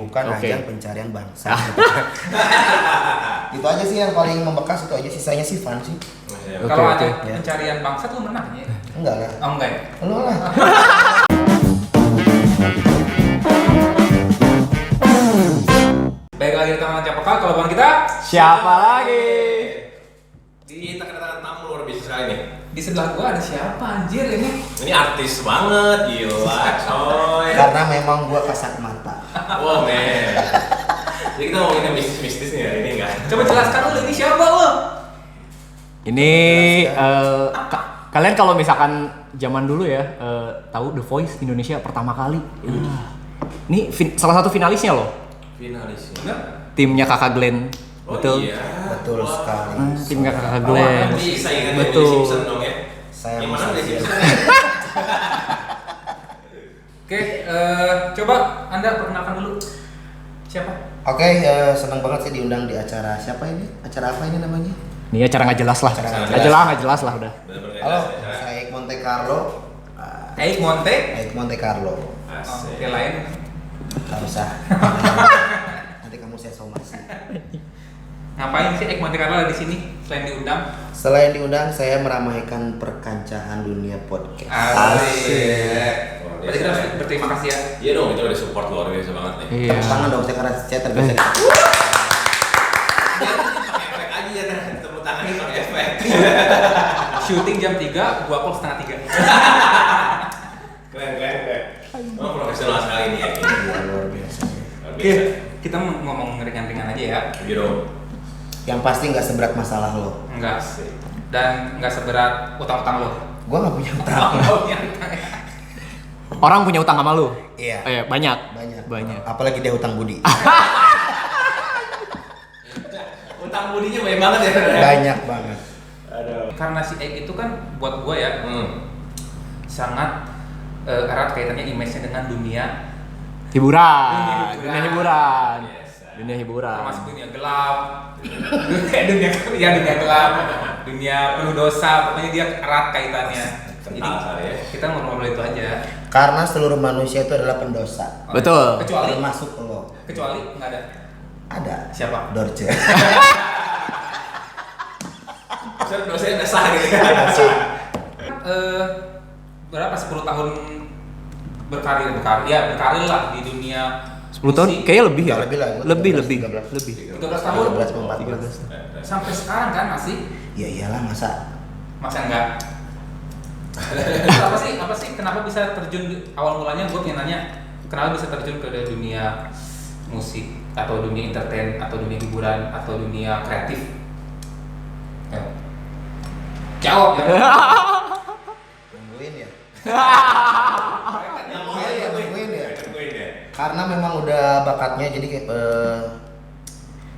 bukan ajang pencarian bangsa. Itu aja sih yang paling membekas, itu aja, sisanya sih fun sih. Kalau ajang pencarian bangsa tuh menang ya? Enggak lah. Oh enggak ya? Lu lah. Baik lagi di tangan Capokal, kalau bukan kita Siapa lagi? Kita kedatangan tamu luar biasa sekali nih. di sebelah gua ada siapa anjir ini? Ini artis banget, gila coy. Karena memang gua kasat mata. Wow men. Jadi kita ngomongin mistis-mistis nih hari ini enggak? Coba jelaskan dulu ini siapa lo? Ini kalian kalau misalkan zaman dulu ya tahu The Voice Indonesia pertama kali. Ini salah satu finalisnya loh. Finalis. Bener? Timnya Kakak Glenn. Oh Betul. iya. Betul sekali. Timnya Kakak Glenn. Bisa ingat Betul. Willy Simpson dong ya? Saya Yang mana masih Willy ingat. Simpson? Oke, coba Anda perkenalkan dulu siapa? Oke, senang banget sih diundang di acara siapa ini? Acara apa ini namanya? Ini acara nggak jelas lah. Acara Nggak jelas lah udah. Bener-bener Halo, nggak jelas ya. saya Eik Monte Carlo. Eik Monte. Eik Monte Carlo. Asik. Oke, lain. Gak usah. Nanti kamu saya somasi. Ngapain sih Eik Monte Carlo ada di sini selain diundang? Selain diundang, saya meramaikan perkancahan dunia podcast. Asik. Luar Berarti kita biasa. harus berterima kasih ya. Iya dong, itu ada support luar biasa banget nih. Iya. Tepuk tangan dong, saya karena saya terbiasa. Pakai efek aja ya, tepuk tangan pakai efek. Syuting jam 3, gua call setengah 3. Keren. Oh profesional sekali nih ya. Iya, luar biasa. Luar Oke, biasa. kita ngomong ringan-ringan aja ya. Iya dong. Yang pasti nggak seberat masalah lo. Enggak. Dan enggak seberat utang-utang lo. Gua nggak punya utang. Oh, yang utang ya. Orang punya utang sama lu? Iya. Banyak. Banyak. Apalagi dia utang budi. Utang budinya banyak banget ya. Banyak banget. Aduh. Karena si Eik itu kan buat gua ya sangat erat kaitannya image-nya dengan dunia Hiburan. Dunia Dunia hiburan. Biasa. Dunia hiburan. termasuk dunia gelap, dunia gelap, dunia penuh dosa, pokoknya dia erat kaitannya. Jadi Kental ya. kita ngobrol itu aja. Karena seluruh manusia itu adalah pendosa. Betul. Kecuali Termasuk lo. nggak ada. Ada. Siapa? Dorce. Dosanya udah sah gitu. Berapa 10 tahun berkarir lah di dunia 10 tahun musik. kayaknya lebih ya? Lebih lah, gua Lebih 13. 13 tahun 13, 14. sampai sekarang kan masih Ya iyalah, masa enggak. apa sih kenapa bisa terjun awal mulanya gue pengen nanya kenapa bisa terjun ke dunia musik atau dunia entertain atau dunia hiburan atau dunia kreatif? Jawab ya. nungguin ya. Yang Nungguin ya. Nungguin ya. Karena memang udah bakatnya, jadi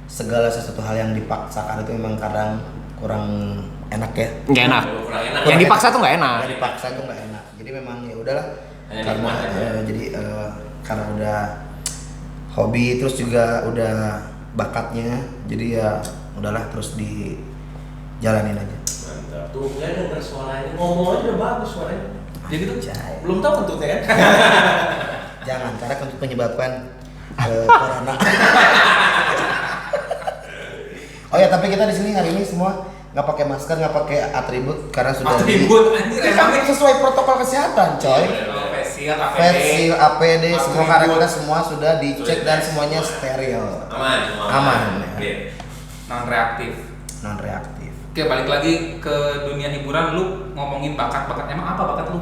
segala sesuatu hal yang dipaksakan itu memang kadang kurang enak ya. Nggak enak. Kurang enak. Yang dipaksa tuh nggak enak. Yang dipaksa itu nggak enak. Jadi memang ya udahlah. Hanya Karena nikmat aja. jadi karena udah hobi, terus juga udah bakatnya, jadi ya udahlah terus dijalanin aja. Mantap. Tuh nggak denger suaranya. Ngomong aja udah bagus suaranya. Jadi tuh Cai. Belum tahu kentutnya kan? Jangan, karena untuk menyebabkan corona. Oh ya, tapi kita di sini hari ini semua nggak pakai masker, nggak pakai atribut karena sudah atribut anjir Ya, emang kan sesuai protokol kesehatan, coy. facial, APD, Face shield, APD, semua karena atribut. kita semua sudah dicek dan semuanya steril, Aman. Aman, ya. Iya. non reaktif. non reaktif. Oke, balik lagi ke dunia hiburan, lu ngomongin bakat-bakat. Emang apa bakat lu?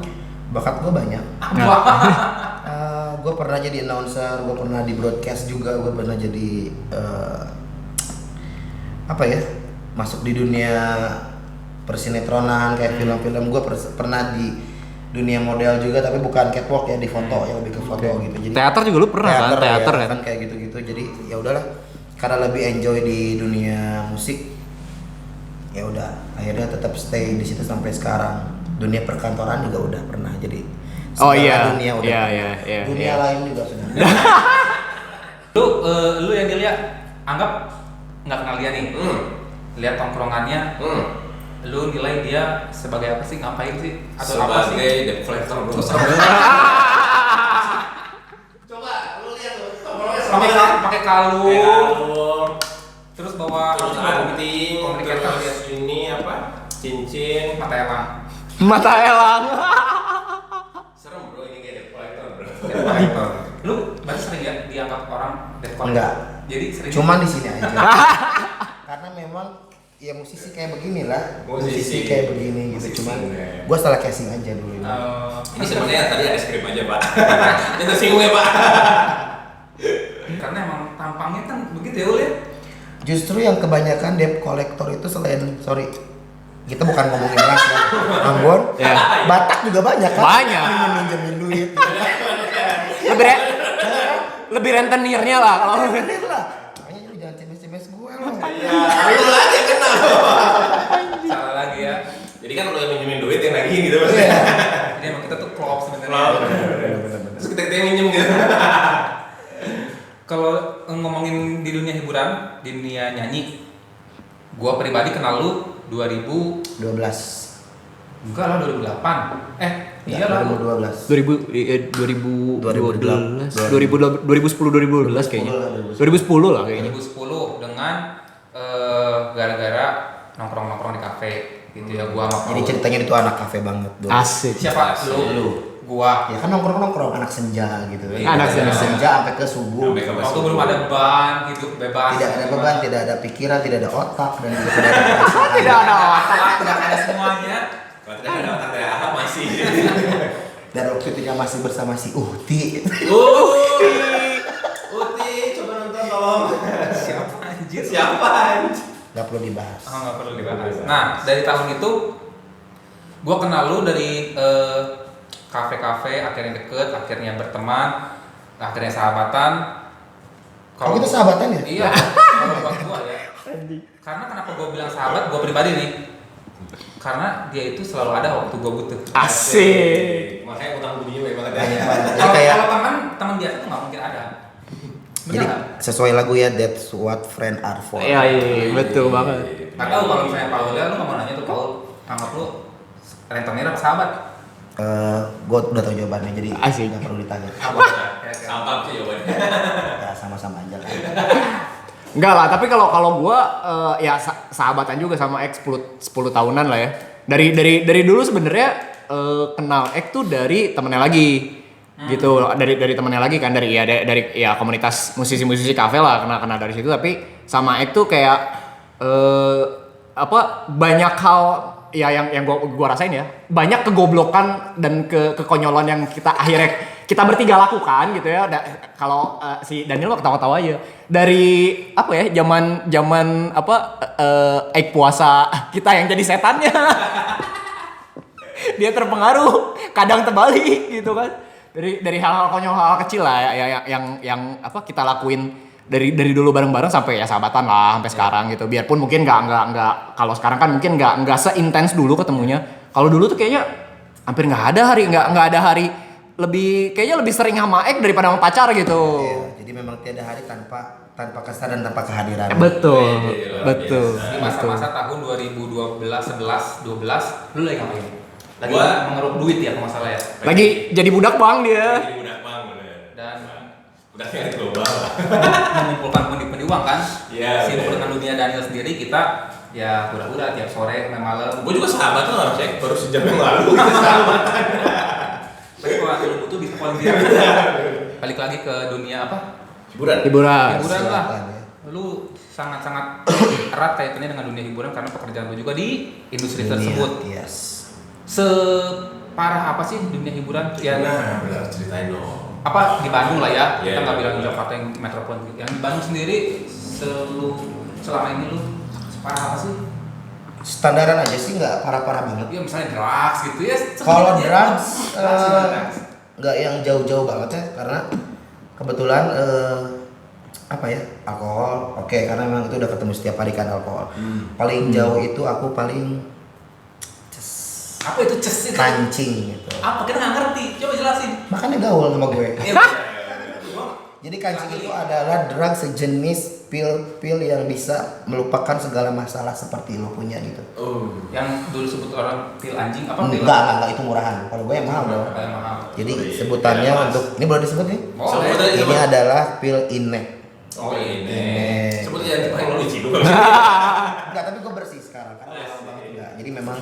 Bakat gue banyak. Apa? Gue pernah jadi announcer, gue pernah di broadcast juga, gue pernah jadi apa ya, masuk di dunia persinetronan kayak film-film. Gue pernah di dunia model juga, tapi bukan catwalk ya, di foto ya, lebih ke foto gitu. Jadi Teater juga lu pernah kan? Teater ya, kan? kayak gitu-gitu. Jadi ya udahlah, karena lebih enjoy di dunia musik, ya udah akhirnya tetap stay di situ sampai sekarang. Dunia perkantoran juga udah pernah, jadi Oh segala iya, dunia udah iya, pernah. iya, iya, Dunia iya. lain juga sudah. Lu yang dilihat anggap nggak kenal dia nih. Lihat tongkrongannya, lu nilai dia sebagai apa sih, ngapain sih, atau apa sih? Sebagai debt collector bro. Coba lu lihat tuh, tongkrongannya pakai kalung. kalung, Terus bawa terus anting, komunikator ya. terus ini apa? Cincin. Mata elang. Mata elang. Serem bro, ini kayak debt collector bro. Debt collector. Lu berarti sering ya dianggap orang debt collector? Enggak. Jadi sering. Cuman di sini aja. Karena memang ya musisi kayak beginilah, musisi kayak begini gitu. Cuman gue salah casing aja dulu. Ini sebenarnya tadi ada skrip aja pak. Ini tersinggung ya pak. Karena emang tampangnya kan begitu ya Ul ya. Justru yang kebanyakan debt collector itu selain kita bukan ngomongin ras ya, Ambon, Ya. Batak juga banyak kan? Banyak. Minjemin duit. Lebih rentenirnya lah kalau Bener lah. Makanya lu jangan cemes-cemes gue lo. Lu aja kena. Salah lagi ya. Jadi kan lu yang minjemin duit yang lagi gitu mas. Jadi emang kita tuh klop sebenarnya. Terus kita yang minjem gitu. Kalau ngomongin di dunia hiburan, di dunia nyanyi, gua pribadi kenal lu 2000 12. enggak lah 2008. Iya lah. 2012. 2010 2012 kayaknya. 2010 2010 lah kayaknya. 2010 dengan gara-gara nongkrong-nongkrong di kafe gitu ya gua sama Jadi Paul. ceritanya itu anak kafe banget dulu. Asik. Siapa lu? Gua. Ya kan nongkrong-nongkrong anak senja gitu. Anak senja. sampai ke subuh. Sampai ke Waktu belum ada beban, hidup bebas. Tidak ada beban, tidak ada pikiran, tidak ada otak dan juga tidak ada perasaan. Tidak ada otak. Tidak ada semuanya. Kalau tidak ada otak tidak ada masih. Dan waktu itu dia masih bersama si Uhti. Uti, coba nonton tolong. Siapa anjir? Siapa? Gak perlu dibahas. Oh, nggak perlu dibahas. Nah, dari tahun itu gua kenal lu dari kafe-kafe, akhirnya deket, akhirnya berteman, akhirnya sahabatan. Kalau kita sahabatan ya? Iya, kalau buat gua ya. Karena kenapa gua bilang sahabat, gua pribadi nih. Karena dia itu selalu ada waktu gua butuh. Asik. Makanya utang budinya banget ya. Banyak banget. Jadi Kalau kayak teman biasa tuh nggak mungkin ada. Bener jadi nggak? sesuai lagu ya, that's what friend are for. Iya, iya, betul banget. Nggak tahu kalau misalnya Paul ya, lu nggak mau nanya tuh Paul, anggap lu rentenir apa sahabat? Gue udah tau jawabannya, jadi Asik. nggak perlu ditanya. Apa? Sampah sih jawabannya. Ya sama-sama aja kan. Enggak lah, tapi kalau gua ya sahabatan juga sama X 10 tahunan lah ya. Dari dulu sebenarnya kenal X tuh dari temennya lagi. Gitu. Dari temennya lagi kan dari komunitas musisi-musisi kafe lah, kena dari situ. Tapi sama X tuh kayak banyak hal ya yang gua rasain ya. Banyak kegoblokan dan kekonyolan yang kita bertiga lakukan gitu ya. Kalau si Daniel mah ketawa-tawa aja. Dari zaman puasa kita yang jadi setannya. Dia terpengaruh, kadang terbalik gitu kan. Dari hal-hal konyol, hal kecil lah yang kita lakuin dari dulu bareng-bareng sampai ya sahabatan lah sampai sekarang gitu. Biarpun mungkin nggak kalau sekarang kan mungkin nggak seintens dulu ketemunya. Kalau dulu tuh kayaknya hampir nggak ada hari kayaknya lebih sering sama Ek daripada sama pacar gitu. Iya, jadi memang tiada hari tanpa kesan dan tanpa kehadiran. Betul. Di masa-masa tahun 2012, 11, 12, lu lagi ngapain? Lagi Gua- mengeruk duit ya kalau nggak salah ya. Lagi jadi budak bang dia. Jadi udah bang bener. Dan Udah kayak global lah. mengumpulkan pundi-pundi uang kan. Iya, Sibuk bener. dengan dunia Daniel sendiri, kita ya pura-pura tiap sore sampai malam. Gue juga sahabat tuh orang cek baru sejam yang lalu kita sahabatan. Tapi kalau ada lu butuh bisa calling dia. Balik lagi ke dunia apa? Hiburan. Hiburan. Hiburan lah. silakan ya. Lu sangat-sangat erat kaitannya dengan dunia hiburan karena pekerjaan lu juga di industri tersebut. Yes. Separah apa sih dunia hiburan? Ya, Nah, benar ceritain dong. apa di Bandung lah ya, Iya, kita nggak iya, bilang di iya. Jakarta yang metropolitan. Yang di Bandung sendiri selama ini lu separah apa sih? Standaran aja sih, nggak parah-parah banget. Ya misalnya drugs gitu ya. Kalau sebenarnya drugs, drugs. nggak yang jauh-jauh banget ya, karena kebetulan alkohol. Oke, karena memang itu udah ketemu setiap hari kan alkohol. Paling jauh itu aku paling Apa itu ces itu? kancing gitu. Apa kita nggak ngerti? Coba jelasin. Makanya gaul sama gue. Ya, Jadi kancing itu adalah drug sejenis pil yang bisa melupakan segala masalah seperti lo punya gitu. Yang dulu sebut orang pil anjing apa pil? Enggak, itu murahan. Kalau gue yang mahal dong. Yang mahal. Jadi sebutannya untuk ini boleh disebut nih? Boleh. Ini adalah pil Inek. Oh ini. Inek. Sebutnya yang teknologi juga. Enggak, tapi gue bersih sekarang karena lama banget enggak. Jadi memang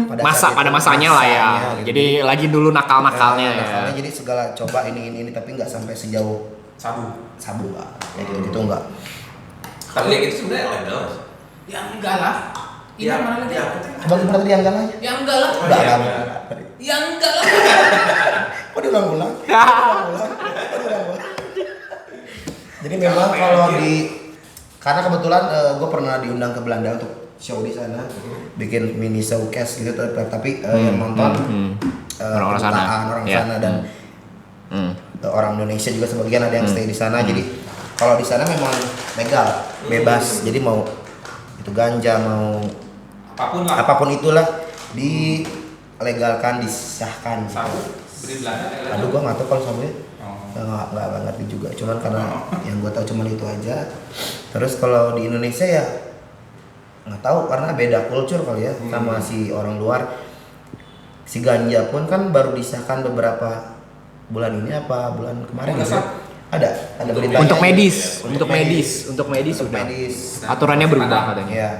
Pada masanya lah ya. gitu. Jadi lagi dulu nakal-nakalnya ya. Nakalnya jadi segala coba ini tapi nggak sampai sejauh sabu enggak. Kayak gitu enggak. Tapi kayak gitu sebenarnya legal. Ya enggak lah. Ini mana lagi? Abang pernah tadi enggak lah ya? Ya enggak lah. Enggak lah. Ya enggak lah. Kok diulang-ulang? Jadi memang kalau karena kebetulan gue pernah diundang ke Belanda untuk show di sana, bikin mini showcase gitu, tapi yang nonton orang-orang sana. orang Ya. sana dan orang Indonesia juga sebagian ada yang stay di sana. Jadi kalau di sana memang legal, bebas. Jadi mau itu ganja, mau apapun itulah dilegalkan, disahkan. Sabu. Beli Belanda. Aduh, gua nggak tahu kalau sabunya. Nggak ngerti juga. Cuman karena yang gua tahu cuman itu aja. Terus kalau di Indonesia ya nggak tahu karena beda culture kali ya sama si orang luar. Si ganja pun kan baru disahkan beberapa bulan ini apa bulan kemarin gitu. Ada beritanya. Untuk medis sudah. Aturannya berubah katanya. Ya,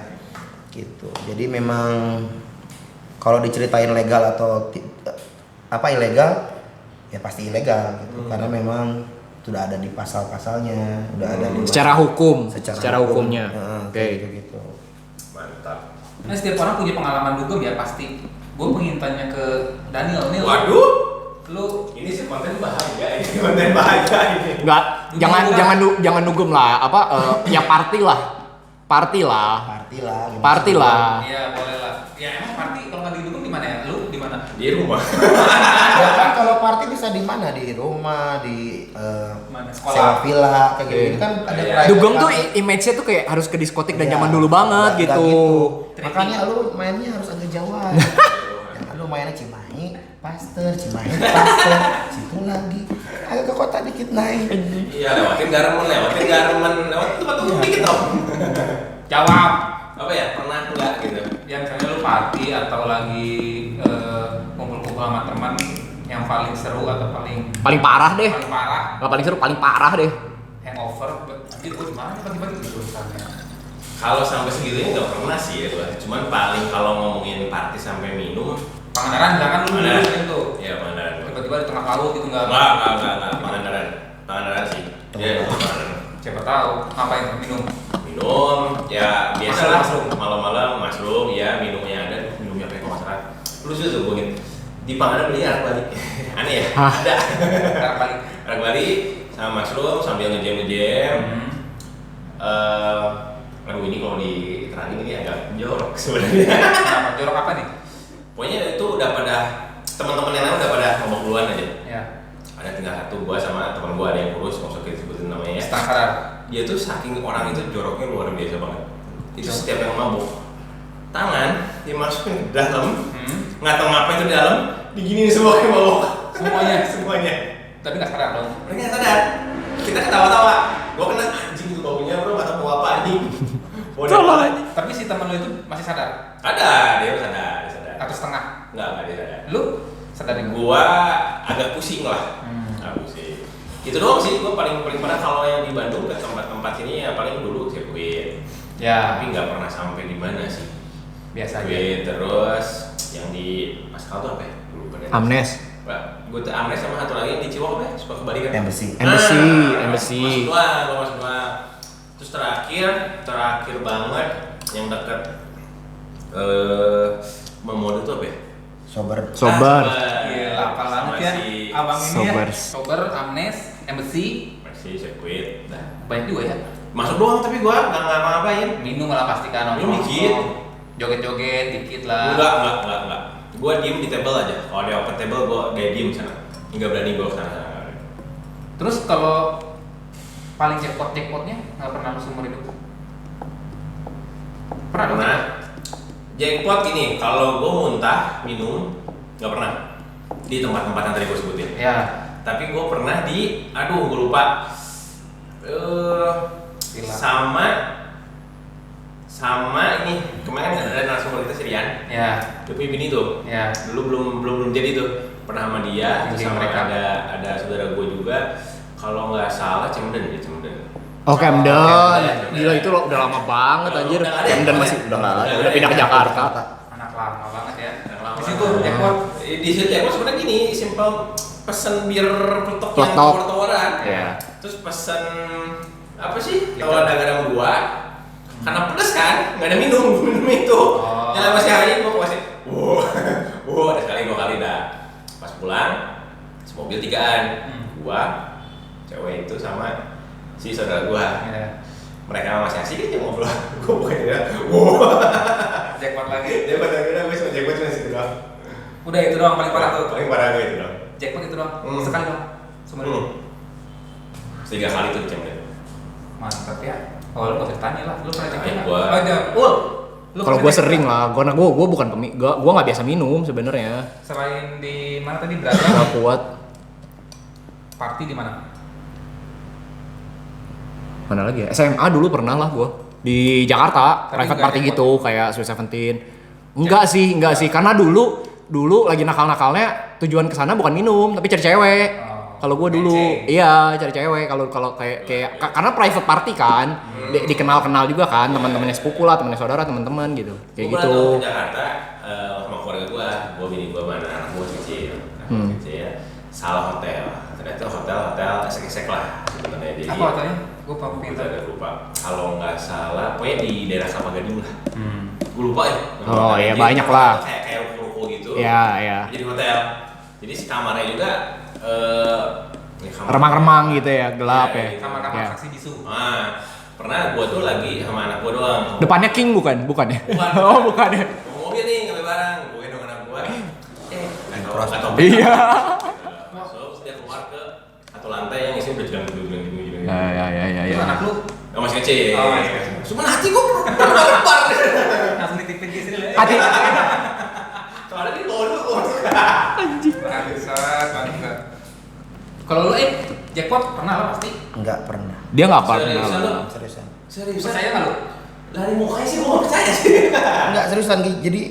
gitu. Jadi memang kalau diceritain legal atau ilegal, ya pasti ilegal gitu. Karena memang sudah ada di pasal-pasalnya, udah ada di Secara hukumnya. Oke. Gitu. Mantap. Nah, setiap orang punya pengalaman dugem ya pasti. Gue pengen tanya ke Daniel nih. Waduh. Lu Ini sih konten bahaya ini. Konten bahaya ini. Enggak, jangan dugem lah. Ya party lah. Party lah. Iya boleh lah. Ya emang party kalau nggak di dugem di mana ya? Lu di mana? Di rumah. Ya kan kalau party bisa di mana? Di rumah, di Mana? sewa Sekolah. villa kayak gitu kan ada Iya. private Dugem tuh party. image-nya tuh kayak harus ke diskotik dan Iya. zaman dulu banget Nggak gitu. Makanya lu mainnya harus agak jauhan. Jangan lu mainnya Cimahi, Pasteur, situ lagi. Agak ke kota dikit naik. Iya, lewatin Garmen, lewat tempat umum dikit dong. Jawab. Apa ya? Pernah enggak gitu? Ya misalnya lu party atau lagi kumpul-kumpul sama teman yang paling seru atau paling Paling parah deh. parah Nggak paling seru, paling parah deh. hangover. Anjir gue gimana pagi-pagi gitu misalnya. Kalau sampai segitunya nggak pernah sih ya gua. Cuman paling kalau ngomongin party sampai minum, Pangandaran jangan lu Pangandaran. sering tuh. ya Pangandaran. Tiba-tiba di tengah laut gitu enggak. Enggak. Pangandaran sih. Iya, Pangandaran. Siapa tahu ngapain minum. Minum, ya biasa lah. Mushroom. Malam-malam mushroom, ya minumnya ada. Minumnya apa ya kalau masalah. Lu sih tuh gue di Pangandaran beli arak balik. Aneh ya? Hah? Ada. Ntar balik. Arak balik sama mushroom sambil nge-jam. Aduh ini kalau diterangin ini agak jorok sebenarnya. Kenapa? Jorok apa nih? Pokoknya itu udah pada teman-teman yang lain udah pada ngomong duluan aja. Ya. Ada tinggal satu gua sama teman gua ada yang kurus, nggak usah kita sebutin namanya. Setengah sadar. Dia tuh saking orang itu joroknya luar biasa banget. Itu setiap yang mabuk, tangan dimasukin ke dalam, nggak tahu ngapain itu di dalam, diginiin semua yang mabuk. Semuanya. Tapi nggak sadar dong. Mereka nggak sadar. Kita ketawa-tawa. Gua kena anjing itu baunya bro, nggak tahu mau apa anjing. Bodoh banget. Tapi si temen lu itu masih sadar Ada, dia sadar. atau setengah. Nggak dia sadar. Lu sadar juga. Gua agak pusing lah. Agak pusing. Itu doang sih, gua paling parah kalau yang di Bandung ke tempat-tempat sini ya paling dulu sirkuit. Ya. Tapi nggak pernah sampai di mana sih. Biasa aja. Sirkuit, terus yang di Pascal tuh apa ya? Lupa deh. Amnes. Gue tuh Amnes sama satu lagi yang di Ciwok apa ya? Suka kebalikan. Embassy. Embassy. Masuk dua. Terus terakhir banget yang dekat Memodo tuh apa ya? Sobar. Iya, apa banget ya. Si Abang ini ya. Sobers. Sober, Amnes, Embassy. masih sirkuit. Nah, Banyak juga ya. masuk doang tapi gua nggak ngapain. Minum malah pastikan Minum dikit. Joget-joget dikit lah. Enggak. Gua diem di table aja. Kalau dia open table gua kayak diem sana. Enggak berani gua kesana. Terus kalau paling jackpotnya nggak pernah lu seumur hidup? Pernah dong? Pernah. Jackpot gini, kalau gua muntah minum nggak pernah di tempat-tempat yang tadi gua sebutin. Ya. Tapi gua pernah di, aduh gua lupa. sama ini kemarin kan ada narasumber kita si Rian. Ya. Dia punya bini tuh. Ya. Dulu belum jadi tuh. Pernah sama dia, terus sama mereka. ada saudara gue juga. Kalau nggak salah Camden. Oh Camden, Camden. gila itu loh udah lama banget anjir. Udah nggak ada ya? Camden masih udah nggak ada, Udah udah pindah ke ada. Jakarta. Anak lama banget ya. Anak lama. Di situ jackpot. Di situ jackpot sebenarnya gini, simple pesen bir peletok yang Peletok. tawar-tawaran. Iya. Terus pesen apa sih? Kalau ada garam gua, karena pedes kan, nggak ada minum itu. Oh. Yang masih hari gua masih, ada sekali 2 kali dah. Pas pulang, semobil 3-an, gua, cewek itu sama si saudara gua. Ya. Mereka masih asik aja ngobrol. Gua bukannya, Jackpot lagi. dia pada kira gua cuma jago cuma situ doang. Udah itu doang paling parah tuh. Paling parah gue itu doang. Jackpot itu doang. Sekali doang. Seumur hidup. 3 kali tuh Camden. Mantap ya. Oh lu nggak usah tanya lah. Lu pernah jackpot nggak? Gua- Oh iya. Lu Kalau pernah gue jackpot sering nggak? lah, karena gue bukan gue nggak biasa minum sebenarnya. Selain di mana tadi berada? Nggak kuat. Party di mana? Mana lagi ya? SMA dulu pernah lah gue di Jakarta, Tapi private nggak party jackpot. gitu kayak Sweet Seventeen. Enggak sih, karena dulu lagi nakal-nakalnya tujuan kesana bukan minum tapi cari cewek. Oh. Kalau gue dulu, Mancing. iya cari cewek. Kalau kayak karena private party kan, dikenal juga kan teman-temannya sepupu lah, temannya saudara, teman-teman gitu, kayak Gua gitu. pernah ke Jakarta sama keluarga gua bini gua mana anak gua kecil, salah hotel. Ternyata hotel esek-esek lah sebenarnya. Jadi Apa hotelnya? Gue gua pintar. agak lupa. Kalau nggak salah, pokoknya di daerah Kelapa Gading lah. Gua lupa ya. Oh, iya, Jadi, banyak lah. Kayak ruko gitu. Iya. Jadi hotel. Jadi si kamarnya juga kamar- Remang-remang gitu ya, gelap Iya, ya. iya. Kamar-kamar Ya. saksi bisu. Nah, pernah gua tuh lagi sama anak gua doang. Depannya King bukan ya? Bukan. Oh bukan ya. Mau mobil nih ngambil barang, gue dong anak gua. Atau Iya. masuk terus dia keluar ke satu lantai yang isinya udah jalan dulu. Ya. Itu anak lu Masih kecil. Oh, masih kecil. Cuma hati gua berdebar. langsung ditipin ke sini lah. Hati. Soalnya di bawah dulu. Bangsat. Kalau lu jackpot pernah lah pasti. Enggak pernah. Dia nggak pernah. Seriusan lu? Seriusan. Serius? Percaya nggak lu? Dari mukanya sih gua nggak percaya sih. Enggak seriusan Gi. Jadi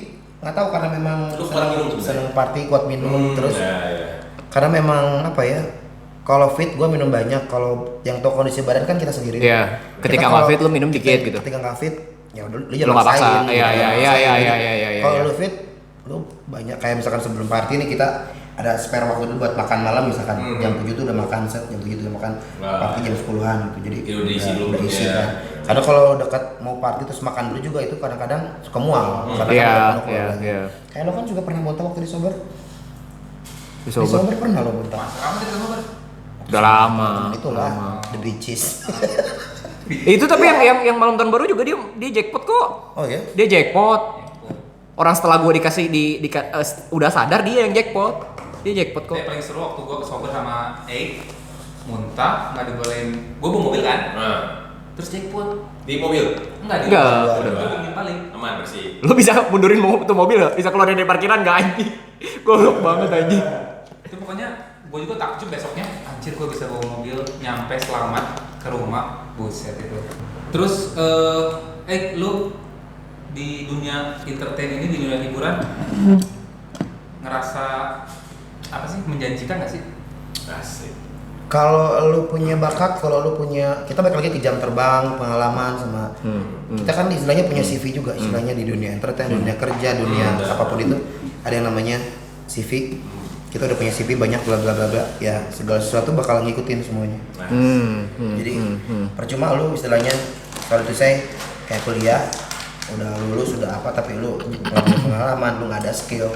nggak tahu karena memang Lu kuat minum sebenarnya? seneng party, kuat minum terus. Ya. Karena memang apa ya? Kalau fit gue minum banyak, kalau yang tahu kondisi badan kan kita sendiri. Iya. Ketika Kita nggak kalau- fit lu minum dikit gitu. Ketika nggak fit, ya udah lu Lu jangan nggak paksa. maksain, Iya, jangan iya, maksain. iya, iya, iya. Kalau lu fit, lu banyak kayak misalkan sebelum party nih kita ada spare waktu dulu buat makan malam misalkan jam 7 tuh udah makan set, jam 7 tuh udah makan, Wah. party jam 10-an gitu. Jadi Ya udah isi dulu udah isi ya. kan. Karena kalau dekat mau party terus makan dulu juga itu kadang-kadang suka mual. Karena Iya, kan udah penuh iya, keluarga. iya. Kayak lo kan juga pernah muntah waktu di sober. Di Sober. sober pernah lo muntah. Kamu di sober? Udah lama. Itulah lama. the bitches. Itu tapi yang malam tahun baru juga dia jackpot kok. Oh ya? Dia jackpot. Orang setelah gue dikasih udah sadar dia yang jackpot. Dia jackpot kok. Yang paling seru waktu gua ke sober sama muntah nggak dibolehin. Gua bawa mobil kan, Nah, terus jackpot. di mobil Enggak, Enggak, udah dingin paling. aman bersih. Lu bisa mundurin tuh mobil gak? Bisa keluar dari parkiran gak anjing? Goblok banget anjing. Itu pokoknya gue juga takjub besoknya, anjir gue bisa bawa mobil nyampe selamat ke rumah, buset itu. Terus lu di dunia entertain ini, di dunia hiburan ngerasa apa sih, menjanjikan gak sih? Asik. Kalau lu punya bakat, kalau lu punya, kita balik lagi ke jam terbang, pengalaman sama kita kan istilahnya punya CV juga, istilahnya di dunia entertain, dunia kerja, dunia apapun itu ada yang namanya CV. Kita udah punya CV banyak bla bla bla bla, ya segala sesuatu bakal ngikutin semuanya. Jadi percuma lu istilahnya kalau itu saya kayak kuliah udah lulus udah apa tapi lu nggak punya pengalaman, lu nggak ada skill,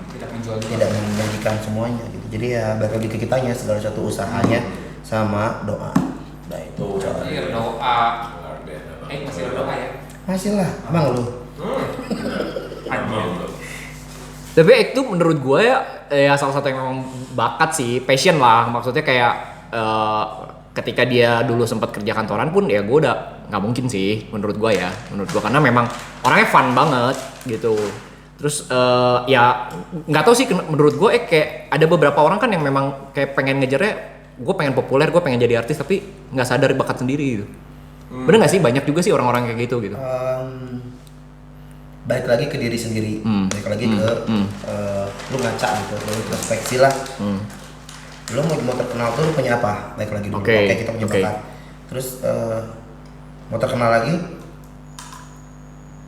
Tidak menjual diri. tidak menjanjikan semuanya gitu. Jadi ya balik lagi ke kitanya segala satu usahanya sama doa. Nah itu Anjir, doa. Luar biasa. Masih berdoa ya? masih lah, emang lu. Anjir. Tapi itu menurut gue ya salah satu yang memang bakat sih, passion lah. Maksudnya kayak ketika dia dulu sempat kerja kantoran pun ya gue udah nggak mungkin sih menurut gue ya. Menurut gue karena memang orangnya fun banget gitu. Terus ya nggak tahu sih menurut gue kayak ada beberapa orang kan yang memang kayak pengen ngejarnya gue pengen populer, gue pengen jadi artis tapi nggak sadar bakat sendiri gitu. Bener nggak sih, banyak juga sih orang-orang kayak gitu gitu. Balik lagi ke diri sendiri, balik lagi ke lu ngaca gitu, lu introspeksi lah. Lu mau terkenal tuh lu punya apa? Balik lagi dulu. Oke, kita punya bakat. Terus mau terkenal lagi,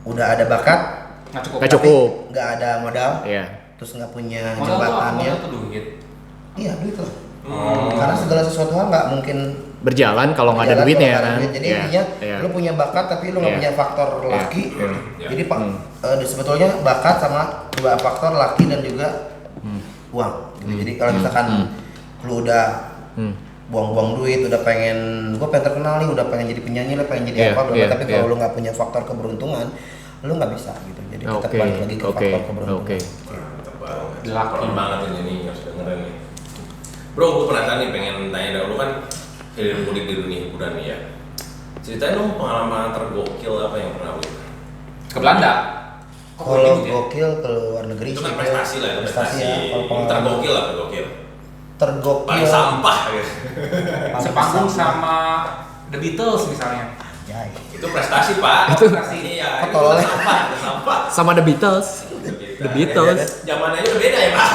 udah ada bakat, Nggak tapi cukup. nggak ada modal, terus nggak punya jembatannya. Modal tuh duit. Iya, duit lah. Karena segala sesuatu hal nggak mungkin Berjalan kalau nggak ada berjalan duitnya kalau nggak kan. ada duit. Jadi intinya lu punya bakat tapi lu nggak punya faktor laki. Jadi sebetulnya bakat sama dua faktor laki dan juga uang. Gitu. Jadi kalau misalkan lu udah buang-buang duit, udah pengen terkenal nih, udah pengen jadi penyanyi, lah pengen jadi apa, tapi kalau lu nggak punya faktor keberuntungan, lu nggak bisa gitu. Jadi kita balik lagi ke faktor keberuntungan. Laki banget ini harus dengerin nih. Bro, gue penasaran nih, pengen tanya dong, lu kan dari mudik di dunia hiburan nih ya. Ceritain dong pengalaman tergokil apa yang pernah lu. Ke Belanda. Kalau gokil ke luar negeri Itu kan prestasi lah, itu prestasi. ya. Kalau pengalaman Tergokil lah, tergokil. tergokil Paling sampah gitu. Sepanggung sama The Beatles misalnya. Yai. Itu prestasi, Pak. Itu prestasi. Iya, itu Tolol. sampah, itu sampah. Sama The Beatles. The Beatles. Zamannya udah beda ya, Pak.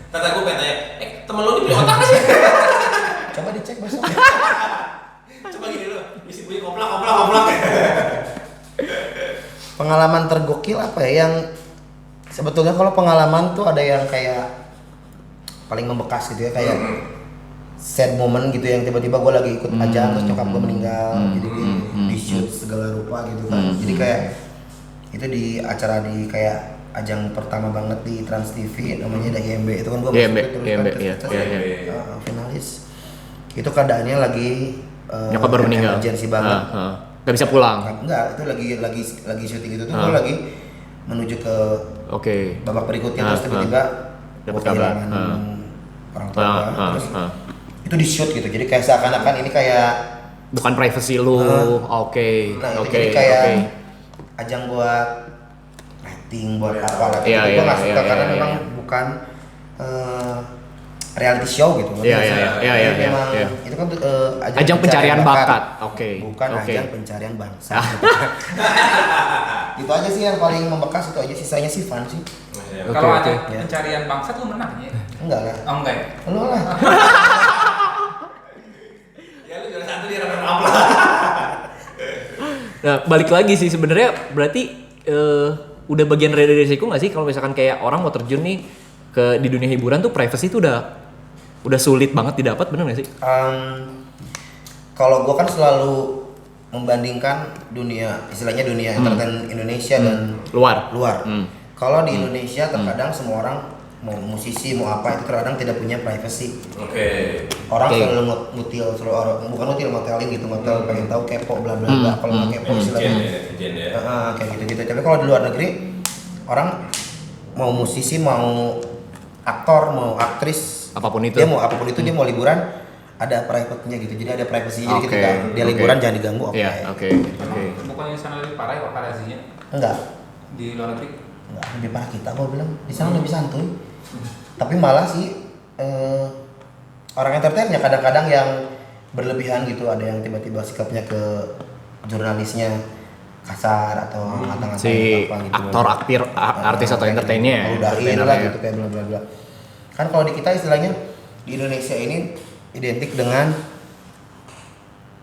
Kata gue pengen tanya, temen lo ini punya otak nggak sih? Coba dicek besok. Coba gini dulu, isi bunyi koplak. Pengalaman tergokil apa ya? Yang sebetulnya kalau pengalaman tuh ada yang kayak paling membekas gitu ya, kayak sad moment gitu yang tiba-tiba gue lagi ikut ajang terus nyokap gue meninggal, jadi di shoot segala rupa gitu kan. Jadi kayak itu di acara di kayak ajang pertama banget di Trans TV namanya ada IMB, itu kan gue finalis. Itu keadaannya lagi Nyokap baru meninggal. emergency banget. Gak bisa pulang. Enggak, itu lagi syuting itu tuh gue lagi menuju ke babak berikutnya terus tiba-tiba dapat gue kabar. kehilangan orang tua gua. Terus itu di shoot gitu, jadi kayak seakan-akan ini kayak Bukan privacy lu. Nah, itu jadi kayak ajang buat rating buat apa lah. Iya, Gue nggak iya, suka iya, karena iya, memang iya. bukan reality show gitu. Iya, Jadi iya. memang Iya. itu kan Ajang pencarian bakat. Bukan Oke. ajang pencarian bangsa. Itu aja sih yang paling membekas, itu aja, sisanya sih fun sih. Kalau Oke. ada pencarian bangsat lu menang ya? Enggak lah. Oh enggak ya? Lu lah. Ya lu juara satu di runner up lah. Nah, balik lagi sih sebenarnya berarti udah bagian dari risiko nggak sih kalau misalkan kayak orang mau terjun nih ke di dunia hiburan tuh privacy tuh udah sulit banget didapat, bener nggak sih? Kalau gue kan selalu membandingkan istilahnya dunia entertain Indonesia dan Luar. Kalau di Indonesia terkadang semua orang mau musisi mau apa itu terkadang tidak punya privacy. Orang selalu ngutil, bukan ngutil, ngotelin gitu, ngotel pengen tahu, kepo bla bla bla. Kalau nggak kepo istilahnya kayak gitu-gitu. Tapi kalau di luar negeri orang mau musisi, mau aktor, mau aktris, Apapun itu. dia mau liburan ada private-nya gitu. Jadi ada privacy, jadi ketika dia liburan jangan diganggu. Oke. Bukan yang sana lebih parah ya paparazinya? Enggak. Di luar negeri? Enggak, lebih parah kita gua bilang. Di sana lebih santuy. Tapi malah sih orang entertainnya kadang-kadang yang berlebihan gitu, ada yang tiba-tiba sikapnya ke jurnalisnya kasar atau ngata-ngatain Si apa gitu. aktor, artis atau entertainnya ya? Udahin lah gitu kayak bla bla bla. Kan kalau di kita istilahnya di Indonesia ini identik dengan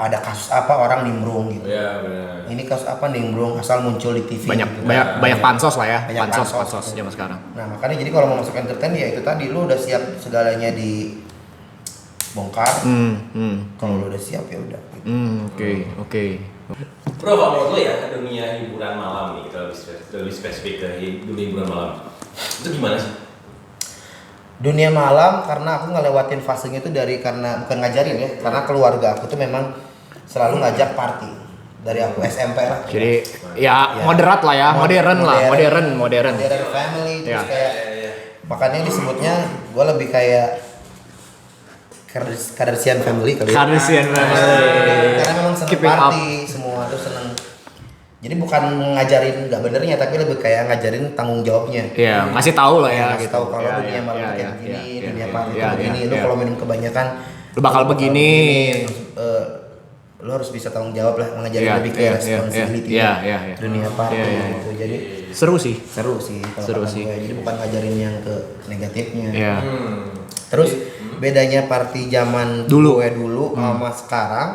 ada kasus apa orang nimbrung gitu. Iya, benar. Ini kasus apa nimbrung asal muncul di TV gitu. Banyak pansos lah ya. Banyak Pansos zaman sekarang. Nah, makanya jadi kalau mau masuk entertain ya itu tadi lu udah siap segalanya dibongkar. Kalau lu udah siap ya udah. Gitu. Oke. Bro, kalau menurut lo ya dunia hiburan malam nih, kita lebih spesifik ke dunia hiburan malam, itu gimana sih? Dunia malam karena aku ngelewatin fasenya itu karena bukan ngajarin ya, karena keluarga aku tuh memang selalu ngajak party dari aku SMP lah. Jadi ya moderat lah ya, modern. Modern family terus kayak makanya disebutnya gue lebih kayak Kardashian family kali ya. Kardashian family. Karena memang seneng Keeping up. party semua tuh seneng. Jadi bukan ngajarin nggak benernya tapi lebih kayak ngajarin tanggung jawabnya. Iya, ngasih tahu lah ya Ngasih gitu. tahu kalau Ya, dunia malam ya, kayak ya, begini, ya, dunia ya, party ya, tuh begini. ya, Lu ya. kalau minum kebanyakan Lu bakal begini. terus, lo harus bisa tanggung jawab lah, mengajarin lebih ke responsibility dunia party gitu. Jadi seru sih kalau kata gue. Jadi bukan ngajarin yang ke negatifnya. Terus Hmm. bedanya party zaman gue dulu sama sekarang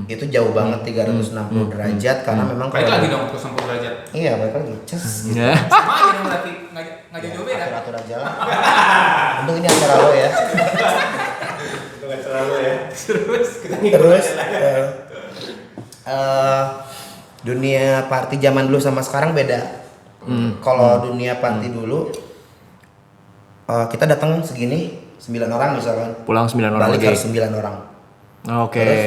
itu jauh banget 360 derajat karena memang Balik lagi dong terus 60 derajat. Iya, balik lagi. Cas. Gitu. Sama aja dong berarti nggak jauh beda. Atur aja lah. Untung ini acara lo ya. Itu nggak terlalu ya. Terus dunia party zaman dulu sama sekarang beda. Kalau dunia party dulu kita datang segini 9 orang misalkan. Pulang 9 orang Balik lagi. harus 9 orang. Oke. Terus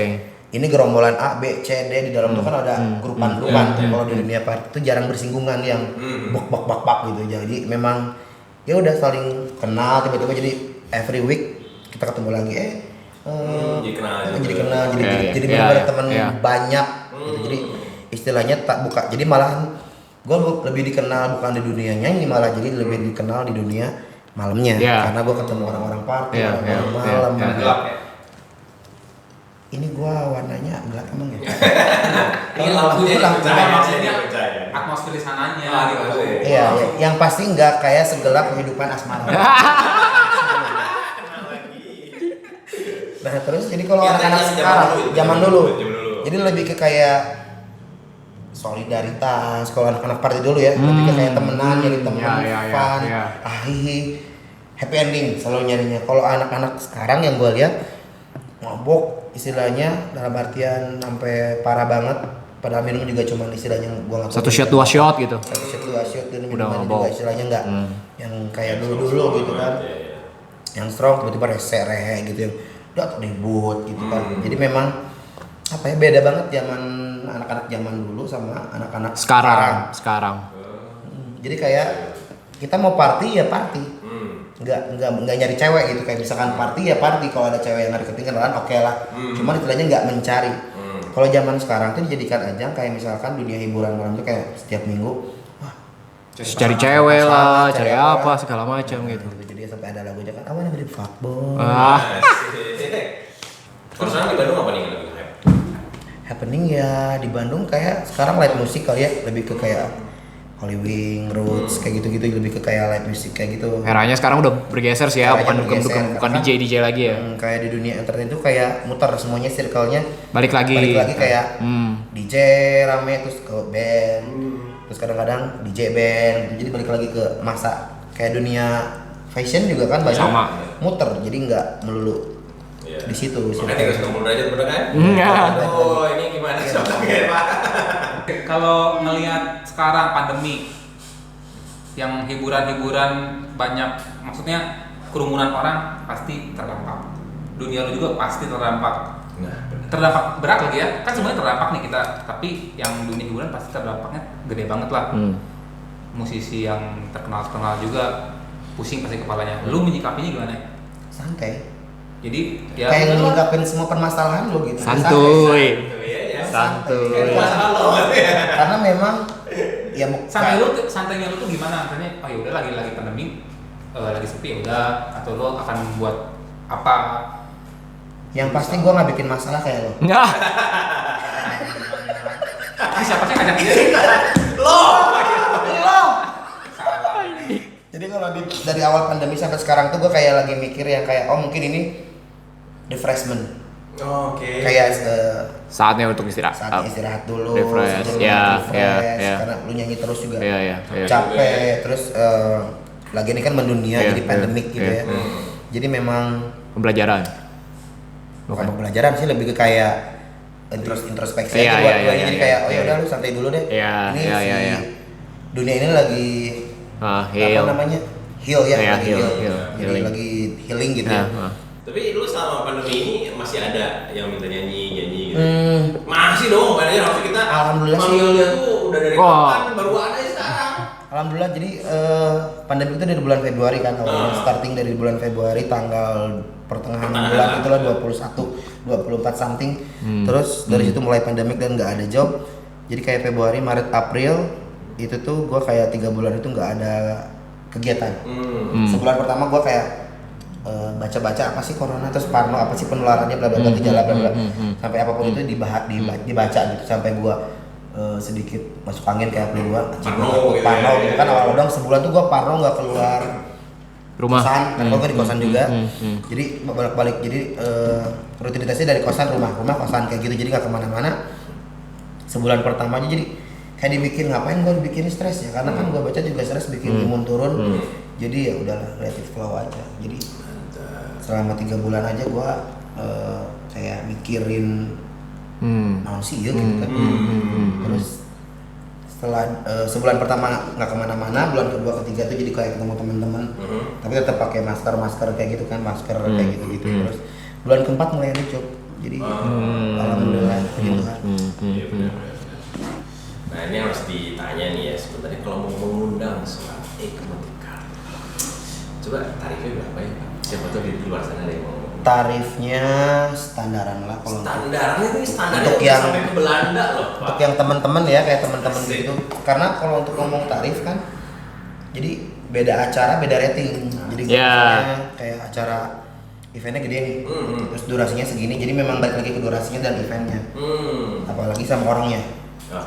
ini gerombolan A, B, C, D di dalam itu kan ada grupan-grupan. Kalau di dunia party itu jarang bersinggungan yang bak gitu. Jadi memang ya udah saling kenal tiba-tiba jadi every week kita ketemu lagi jadi kenal jadi benar-benar teman banyak gitu. Jadi istilahnya tak buka. Jadi malahan gue lebih dikenal bukan di dunia nyanyi, malah jadi lebih dikenal di dunia malamnya karena gue ketemu orang-orang party, orang-orang malam. Gelap ya. Ini gua warnanya gelap emang ya? Ini lampunya Cahaya, maksudnya cahaya. atmosfer di sananya gitu. Iya, yang pasti nggak kayak segelap kehidupan asmara. Nah terus jadi kalau anak-anak sekarang zaman dulu, jadi lebih ke kayak solidaritas. Kalau anak-anak party dulu ya, lebih ke kayak temenan, jadi temen, fun, happy ending selalu nyarinya. Kalau anak-anak sekarang yang gua lihat mabok istilahnya dalam artian sampai parah banget, padahal minum juga cuma istilahnya gua nggak Satu shot 2 shot gitu. satu shot 2 shot dan Udah minumannya mabok. juga istilahnya nggak yang kayak dulu gitu kan, yang strong tiba-tiba rehe gitu, yang udah ribut gitu kan. Jadi memang apa ya, beda banget zaman anak-anak zaman dulu sama anak-anak Sekarang. Jadi kayak kita mau party ya party, nggak nyari cewek gitu. Kayak misalkan party ya party, kalau ada cewek yang nggak deketin kenalan oke lah. Cuman istilahnya nggak mencari. Kalau zaman sekarang tuh dijadikan ajang kayak misalkan dunia hiburan malam tuh kayak setiap minggu Cari cewek lah, cari apa segala macam gitu. Jadi sampai ada lagunya kan, I wanna be the fuckboy. Terus sekarang di Bandung apa nih yang lagi hype? Happening ya di Bandung kayak sekarang live musik kali ya, lebih ke kayak Holy Wing, Roots kayak gitu-gitu, lebih ke kayak live musik kayak gitu. Eranya sekarang udah bergeser sih ya, Eranya bukan bergeser, bukan karena DJ lagi ya. Kayak di dunia entertain itu kayak muter semuanya, circle-nya Balik lagi kayak DJ rame terus ke band, terus kadang-kadang DJ band gitu. Jadi balik lagi ke masa kayak dunia fashion juga kan banyak Sama. muter, jadi nggak melulu di situ. Makanya 360 derajat bener kan? Oh ini gimana contohnya Pak? Kalau ngelihat sekarang pandemi yang hiburan-hiburan banyak, maksudnya kerumunan orang pasti terdampak. Dunia lu juga pasti terdampak. Terdampak berat lagi ya, kan semuanya terdampak nih kita, tapi yang dunia hiburan pasti terdampaknya gede banget lah. Musisi yang terkenal juga pusing pasti kepalanya. Lu menyikapinya gimana? Santai. Jadi ya Kayak udah lah. ngungkapin semua permasalahan lo gitu. santuy. Santuy. Santuy. Karena memang ya Santainya lu tuh gimana? Misalnya, oh yaudah lagi pandemi, lagi sepi udah, atau lo akan membuat apa? Yang pasti gue nggak bikin masalah kayak lo. Nggak. Siapa sih ngajak dia? Jadi kalau dari awal pandemi sampai sekarang tuh gue kayak lagi mikir yang kayak oh mungkin ini refreshment. Oke. Kayak Saatnya untuk istirahat. saatnya istirahat dulu. Refresh. sejenak, Ya. Karena lu nyanyi terus juga Iya. capek. Terus lagi ini kan mendunia Iya, jadi pandemik gitu iya. ya. Jadi memang Pembelajaran. bukan pembelajaran sih, lebih ke kayak introspeksi Iya, aja buat iya, gue. iya, Jadi iya, kayak oh iya. ya udah lu santai dulu deh. Iya, Ini iya. dunia ini lagi Heal. apa namanya? Heal ya, Iya, lagi heal. Jadi Healing. lagi healing gitu Ya, ya. Tapi lu selama pandemi ini masih ada yang minta nyanyi gitu? Hmm, Masih dong, padahal harusnya kita Alhamdulillah sih. manggilnya tuh udah dari Wah. kapan baru ada sekarang. Alhamdulillah, jadi pandemi itu dari bulan Februari kan awalnya, starting dari bulan Februari tanggal pertengahan bulan itulah 24 something. Terus dari situ mulai pandemik dan nggak ada job. Jadi kayak Februari, Maret, April itu tuh gue kayak 3 bulan itu nggak ada kegiatan. Sebulan pertama gue kayak baca-baca apa sih corona, terus parno apa sih penularannya, bla bla bla, gejala bla bla, sampai apapun itu dibaca gitu, sampai gua sedikit masuk angin kayak flu gua, parno gitu kan. Awal dong sebulan tuh gua parno nggak keluar Rumah. kosan, kan gua di kosan juga, jadi balik-balik, jadi rutinitasnya dari kosan rumah kosan kayak gitu, jadi nggak kemana-mana. Sebulan pertama aja jadi kayak dibikin, ngapain gue bikin stres ya, karena kan gue baca juga stres bikin imun turun, jadi ya udahlah let it flow aja. Jadi selama 3 bulan aja gue kayak mikirin naon sih ya gitu kan. Terus setelah sebulan pertama nggak kemana-mana, bulan kedua ketiga tuh jadi kayak ketemu teman-teman, tapi tetap pakai masker kayak gitu kan, masker kayak gitu. Terus bulan keempat mulai lucu, jadi alhamdulillah gitu kan. Nah ini harus ditanya nih ya, sebenarnya kalau mau mengundang seorang Eggmotika, coba tarifnya berapa ya Pak? Siapa tuh di luar sana ada yang mau? Tarifnya standaran lah kalau standarnya itu standarnya untuk yang sampai ke Belanda loh Pak. Untuk yang teman-teman ya, kayak teman-teman gitu. Karena kalau untuk ngomong tarif kan, jadi beda acara beda rating. Jadi misalnya kayak acara eventnya gede nih, terus durasinya segini, jadi memang balik lagi ke durasinya dan eventnya. Apalagi sama orangnya.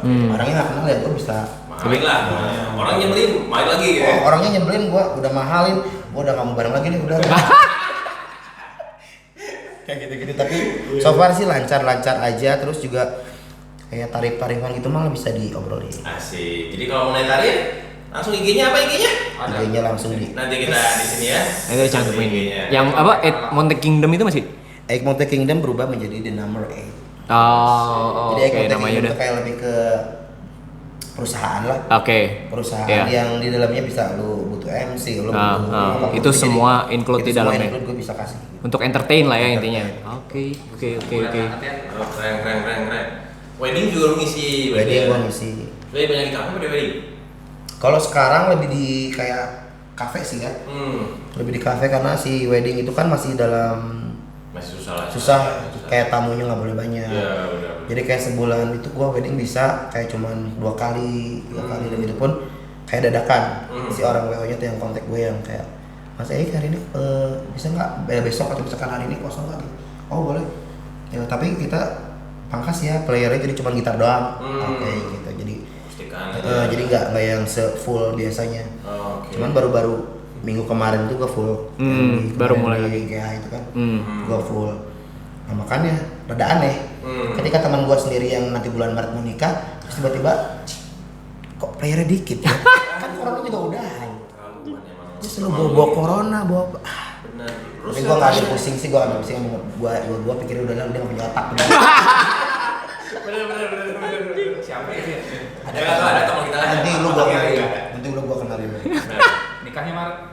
Orangnya nggak kenal ya, gue bisa mahalin lah. Orang nyebelin, main lagi gitu ya. Orangnya nyebelin, gue udah mahalin, gue udah nggak mau bareng lagi nih, udah. Kayak gitu-gitu, tapi so far sih lancar-lancar aja. Terus juga kayak tarif-tarifan gitu malah bisa diobrolin. Asik. Jadi kalau mau naik tarif, langsung IG-nya apa IG-nya? IG-nya langsung di. Nanti kita di sini ya. Itu cantumin IG-nya. Yang apa? Monte Kingdom itu masih? Eggmonte Kingdom berubah menjadi the number 8. Oh, jadi oke, namanya Kingdom udah. itu kayak lebih ke perusahaan lah. Perusahaan yang di dalamnya bisa lu butuh MC, lu butuh apapun. Itu semua include di dalamnya. Itu semua include gue bisa kasih. Untuk entertain lah ya intinya. Oke. Oh, keren. Wedding juga lu ngisi. Wedding gue ngisi. Lebih banyak di kafe apa di wedding? Kalau sekarang lebih di kayak kafe sih ya. Lebih di kafe karena si wedding itu kan masih dalam masih susah lah. Susah. Kayak tamunya nggak boleh banyak. Iya, benar. Jadi kayak sebulan itu gua wedding bisa kayak cuman 2 kali, 3 kali, dan itu pun kayak dadakan. Si orang WO nya tuh yang kontak gue yang kayak, Mas Eik hari ini bisa nggak besok atau misalkan hari ini kosong lagi? Oh boleh. Ya tapi kita pangkas ya, playernya jadi cuma gitar doang. Oke gitu. Jadi jadi nggak yang se-full biasanya. Cuman baru-baru minggu kemarin tuh gue full. Baru mulai lagi kayak itu kan. Gue full. Nah, makanya rada aneh. Ketika teman gue sendiri yang nanti bulan Maret mau nikah, terus tiba-tiba kok playernya dikit ya? Kan corona juga udah. Terus lu bawa corona, bawa bener. Tapi gue nggak ambil pusing sih, gue ambil pusing. Gue pikir udah nggak punya otak. Bener. Siapa itu ya? Ada teman kita Nanti lu gua kenalin. Nikahnya Maret.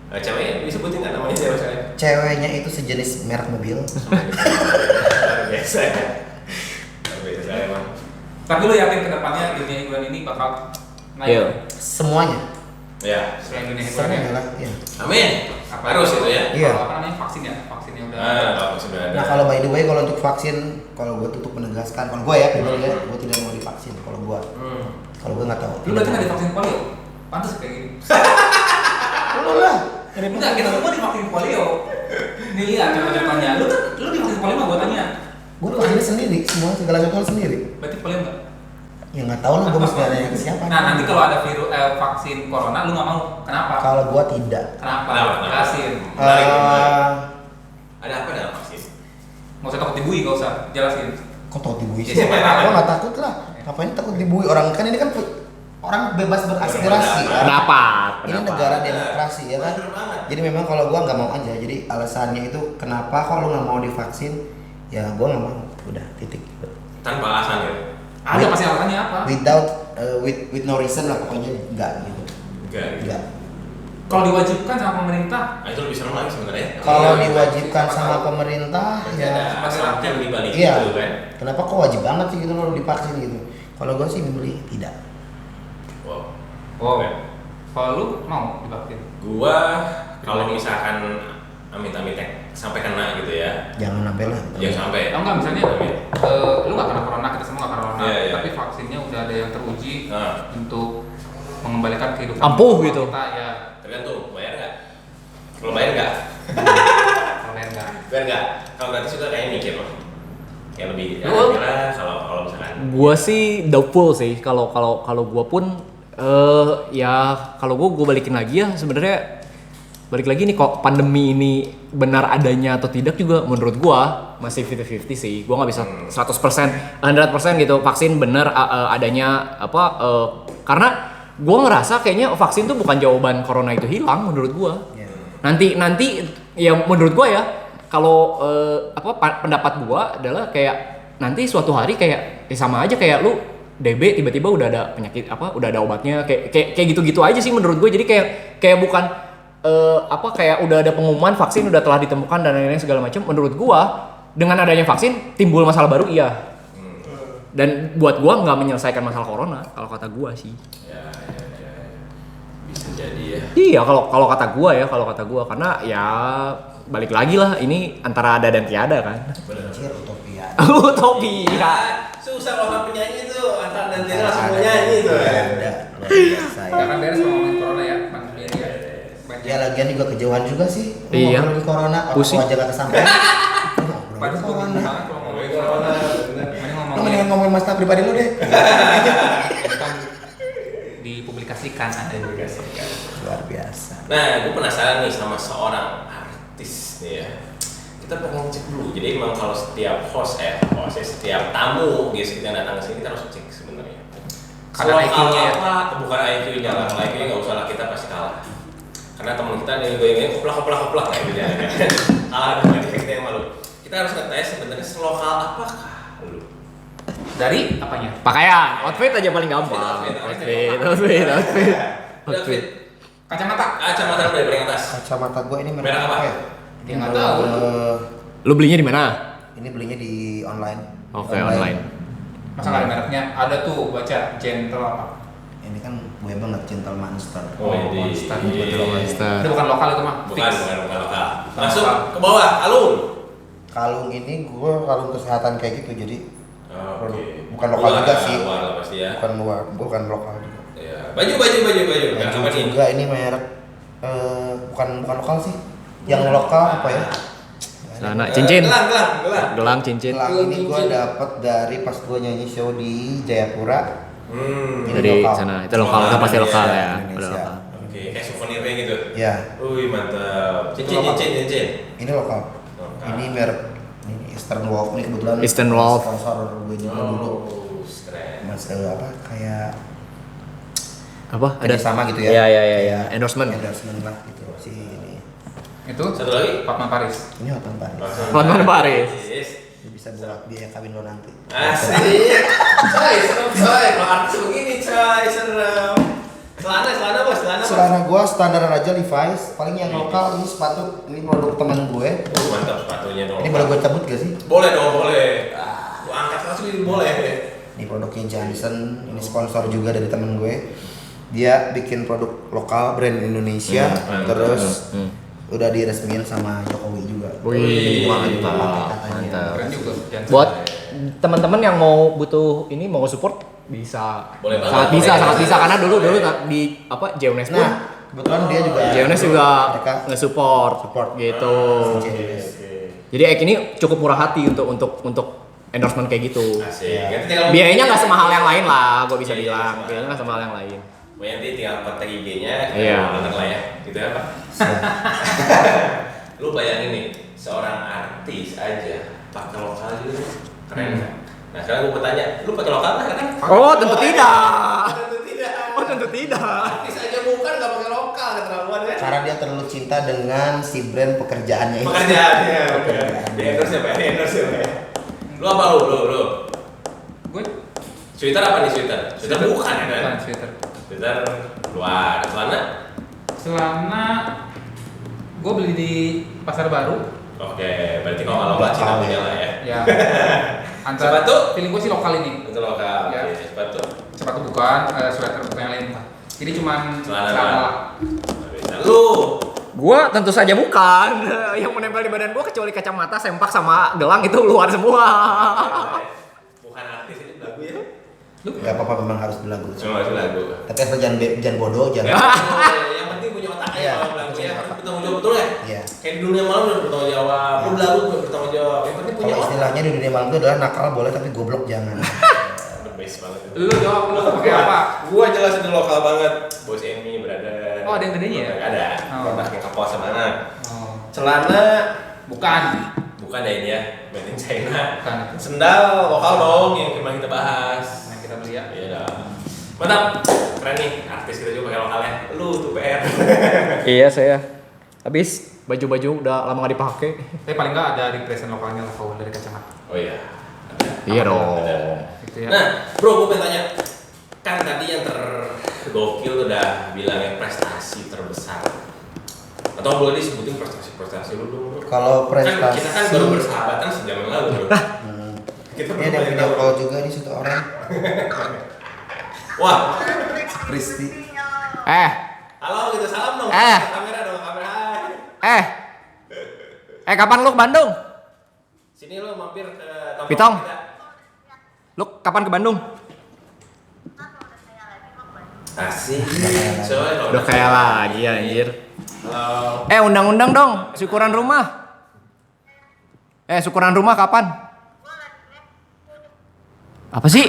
Ceweknya disebutin nggak namanya siapa saya? Ceweknya itu sejenis merek mobil. Biasa emang. Tapi lu yakin kedepannya dunia hiburan ini bakal naik? Semuanya. Ya. Selain dunia hiburan ya? Semuanya lah. Iya. Amin. Harus itu ya. Iya. Kalau apa namanya vaksinnya udah. Sudah ada. Nah kalau by the way kalau untuk vaksin, kalau gue tutup menegaskan, kalau gue ya pribadi ya, gue tidak mau divaksin. Kalau gue nggak tahu. Lu berarti nggak divaksin polio? Pantas kayak gini. Lu lah. Enggak, kita semua divaksin polio. Nih lihat contoh-contohnya. Lu divaksin polio mah gue tanya. Gue vaksinnya sendiri, semua segala sesuatu sendiri. Berarti polio nggak? Ya nggak tahu lah, gue mesti nanya ke siapa. Nah nanti kalau ada vaksin corona, lu nggak mau? Kenapa? Kalau gue tidak. Kenapa? Kenapa? Jelasin. Ada apa dalam vaksin? Nggak usah takut dibui, nggak usah. Jelasin. Kok takut dibui Ya, sih? siapa yang tahu? Gue nggak takut lah. Ngapain takut dibui? Orang kan ini kan orang bebas beraspirasi. Ya. Pendapat. Ini negara demokrasi ya kan. Bener banget. Jadi memang kalau gua nggak mau aja. Jadi alasannya itu kenapa kalau nggak mau divaksin? Ya gua nggak mau. Udah titik. Tanpa alasan ya. Ada pasti alasannya apa? Without with no reason lah pokoknya nggak gitu. Nggak. Kalau diwajibkan sama pemerintah, Nah, itu lebih serem lagi sebenarnya. Kalau diwajibkan sama pemerintah Pasti ya. ada asumsi di balik Iya. itu kan. Kenapa kok wajib banget sih gitu lo divaksin gitu? Kalau gua sih memilih tidak. Wow. oh, kalau lu mau divaksin? Gua kalau misalkan amit-amit sampai kena gitu ya. Jangan sampai lah. Jangan sampai. Oh enggak, misalnya lu nggak kena corona, kita semua nggak kena corona, Iya. tapi vaksinnya udah ada yang teruji Nah. untuk mengembalikan kehidupan Ampuh gitu. kita ya. Tergantung bayar nggak. Kalau bayar Biar nggak, kalau gratis juga kayaknya mikir loh. Kayak lebih, kalau misalkan. Gua sih doubtful sih kalau gua pun ya kalau gua balikin lagi ya sebenarnya balik lagi nih kok pandemi ini benar adanya atau tidak juga menurut gua masih 50-50 sih. Gua nggak bisa 100% gitu vaksin benar adanya karena gua ngerasa kayaknya vaksin tuh bukan jawaban corona itu hilang menurut gua. Nanti ya menurut gua ya kalau pendapat gua adalah kayak nanti suatu hari kayak sama aja kayak lu DB tiba-tiba udah ada penyakit udah ada obatnya kayak gitu-gitu aja sih menurut gue. Jadi kayak bukan kayak udah ada pengumuman vaksin udah telah ditemukan dan lain-lain segala macam. Menurut gua dengan adanya vaksin timbul masalah baru iya. Dan buat gua nggak menyelesaikan masalah corona kalau kata gua sih. Ya. Bisa jadi ya. Iya kalau kata gua karena ya balik lagi lah ini antara ada dan tiada kan. Anjir, utopia. Utopia. Susah kalau penyanyi tuh antara dan tiada langsung nyanyi tuh. Ada luar biasa ya. Jangan beres ngomongin corona ya, pandemi ini ya. Ya lagian juga kejauhan juga sih. Iya. Ngobrolin corona, Pusing. aku aja gak kesampaian. Padahal Ngobrolin gue bingung corona. banget kalau ngomongin corona. Mending Lu ngomongin mendingan ngomongin masalah pribadi lu deh. bukan dipublikasikan ada Luar biasa. Nah, gue penasaran nih sama seorang artis nih ya. Kita pengen cek dulu. Jadi emang kalau setiap setiap tamu guys kita datang ke sini kita harus cek sebenarnya. Kadang IQ-nya ya? Bukan IQ-nya lah. Kalau IQ-nya nggak usah lah, kita pasti kalah. Karena teman kita nih gue ini koplak lah gitu ya. Kalah dengan kita yang malu. Kita harus ngetes sebenarnya selokal apakah lu? dari apanya? Pakaian, outfit aja paling gampang. Outfit. Kacamata Dari paling atas. Kacamata gua ini Merek apa? ya? Dia nggak tahu. Lu belinya di mana? Ini belinya di online. Oke, online. Masa nggak ada mereknya? Ada tuh, baca gentle apa? Ini kan gue banget Gentle Monster. Oh, ini. Monster. Monster. Itu bukan lokal itu mah. Bukan lokal. Masuk ke bawah, alun. Kalung ini gue kalung kesehatan kayak gitu jadi Oke. bukan lokal juga sih. Luar lah pasti ya. Bukan lokal juga. Ya. Baju. Yang apa nih? Juga ini merek bukan lokal sih. Yang lokal apa ya? Celana, cincin. Gelang. Gelang, cincin. Gelang ini gue dapet dari pas gue nyanyi show di Jayapura. Ini Dari lokal. sana, itu lokal, itu pasti lokal ya. Indonesia. Udah lokal. Oke, kayak souvenir kayak gitu. Ya, Wih, mantap. Cincin. ini lokal. Ini merek ini Eastern Wolf ini kebetulan Eastern Wolf. sponsor gue juga dulu. Keren. Mas kayak Apa? Ada sama gitu ya. Iya. Endorsement. Endorsement lah gitu si ini. Itu Satu lagi? Hotman Paris. Ini Hotman Paris. Hotman Paris. Ini bisa buat biaya kawin lo nanti. Asik. Serem coy. Kalau artis begini coy, serem. Celana bos, celana. Celana gua standar aja Levi's, paling yang lokal ini sepatu, ini produk teman gue. Mantap sepatunya dong. Ini boleh gue cabut gak sih? Boleh dong, boleh. Gua angkat langsung ini boleh. Ini produknya Johnson, ini sponsor juga dari temen gue. Dia bikin produk lokal brand Indonesia, terus udah diresmiin sama Jokowi juga. Wih, mantap. mantap. Keren juga. Buat teman-teman yang mau butuh ini mau support bisa. Boleh banget. Sangat bisa karena dulu di Jeunes pun Nah, kebetulan dia juga Jeunes juga mereka nge-support support gitu. Jeunes. Jadi Ek ini cukup murah hati untuk endorsement kayak gitu. Asik. Iya. Nanti tinggal Biayanya nggak semahal yang lain lah, gue bisa Iya, bilang. iya, Biayanya nggak semahal yang lain. nanti tinggal kontak IG-nya, Iya. kontak lah ya. Gitu ya, Pak. Lu bayangin nih, seorang artis aja pakai lokal gitu, keren kan? Nah sekarang gue bertanya, lu pakai lokal nggak kan? Oh, tentu tidak. Tentu tidak. Oh, tentu tidak. Artis aja bukan nggak pakai lokal, keterlaluan kan? Karena dia terlalu cinta dengan si brand pekerjaannya itu. Pekerjaannya, di endorse ya Pak, di endorse ya Pak. Lu apa lu? Gue Sweater apa nih sweater? Sweater bukan ya kan? bukan sweater. Sweater luar, celana? Celana gue beli di Pasar Baru. Oke, berarti kalau nggak Cina punya lah ya. Ya. Antara Sepatu? feeling gue sih lokal ini. Itu lokal, Ya. oke, sepatu. Sepatu bukan, sweater bukan yang lain. Jadi cuman Celana lah. Bisa. Lu Gua tentu saja bukan. Yang menempel di badan gua kecuali kacamata, sempak sama gelang itu luar semua. bukan artis ini lagu ya? Gak apa-apa memang harus belagu. Cuma itu lagu. Tapi asal jangan bodoh, jangan. Yang penting punya otak Iya, ya kalau lagu punya ya. otak. Bertanggung jawab betul ya? Iya. Kayak di dunia malam udah bertanggung jawab, lu belagu udah bertanggung jawab. Yang penting punya Kalau otak. istilahnya di dunia malam itu adalah nakal boleh tapi goblok jangan. The best banget itu. Lu jawab lu pakai apa? Gua jelas itu lokal banget. Boys and me, brother. Oh, ada yang gedenya ya? Ada. Oh. Produk yang kapal mana? Oh. Celana Bukan. bukan dari dia, made in China. Bukan. Sendal lokal dong yang kemarin kita bahas. Yang kita beli ya. Iya dah. Mantap. Keren nih, artis kita juga pakai lokalnya. Lu tuh PR. Iya saya. Habis baju-baju udah lama nggak dipakai. Tapi paling nggak ada represent lokalnya lah kalau dari kacamata. Oh iya. Iya dong. Gitu ya. Nah, bro, gue pengen tanya. Kan tadi yang tergokil udah bilangnya prestasi terbesar. Atau boleh disebutin prestasi lu dong, bro? Kalau prestasi Kan kita kan baru bersahabatan sejam yang lalu, bro. Kita Ini ada video call juga nih satu orang. Wah, Kristi. halo gitu, salam dong. Eh. Kamera dong, kamera. Hai. Kapan lu ke Bandung? Sini lo mampir ke tempat Pitong. kita. Lu kapan ke Bandung? Asik. Coy, kalau Udah kayak lagi anjir. Halo. Undang-undang dong, syukuran rumah. Syukuran rumah kapan? Apa sih?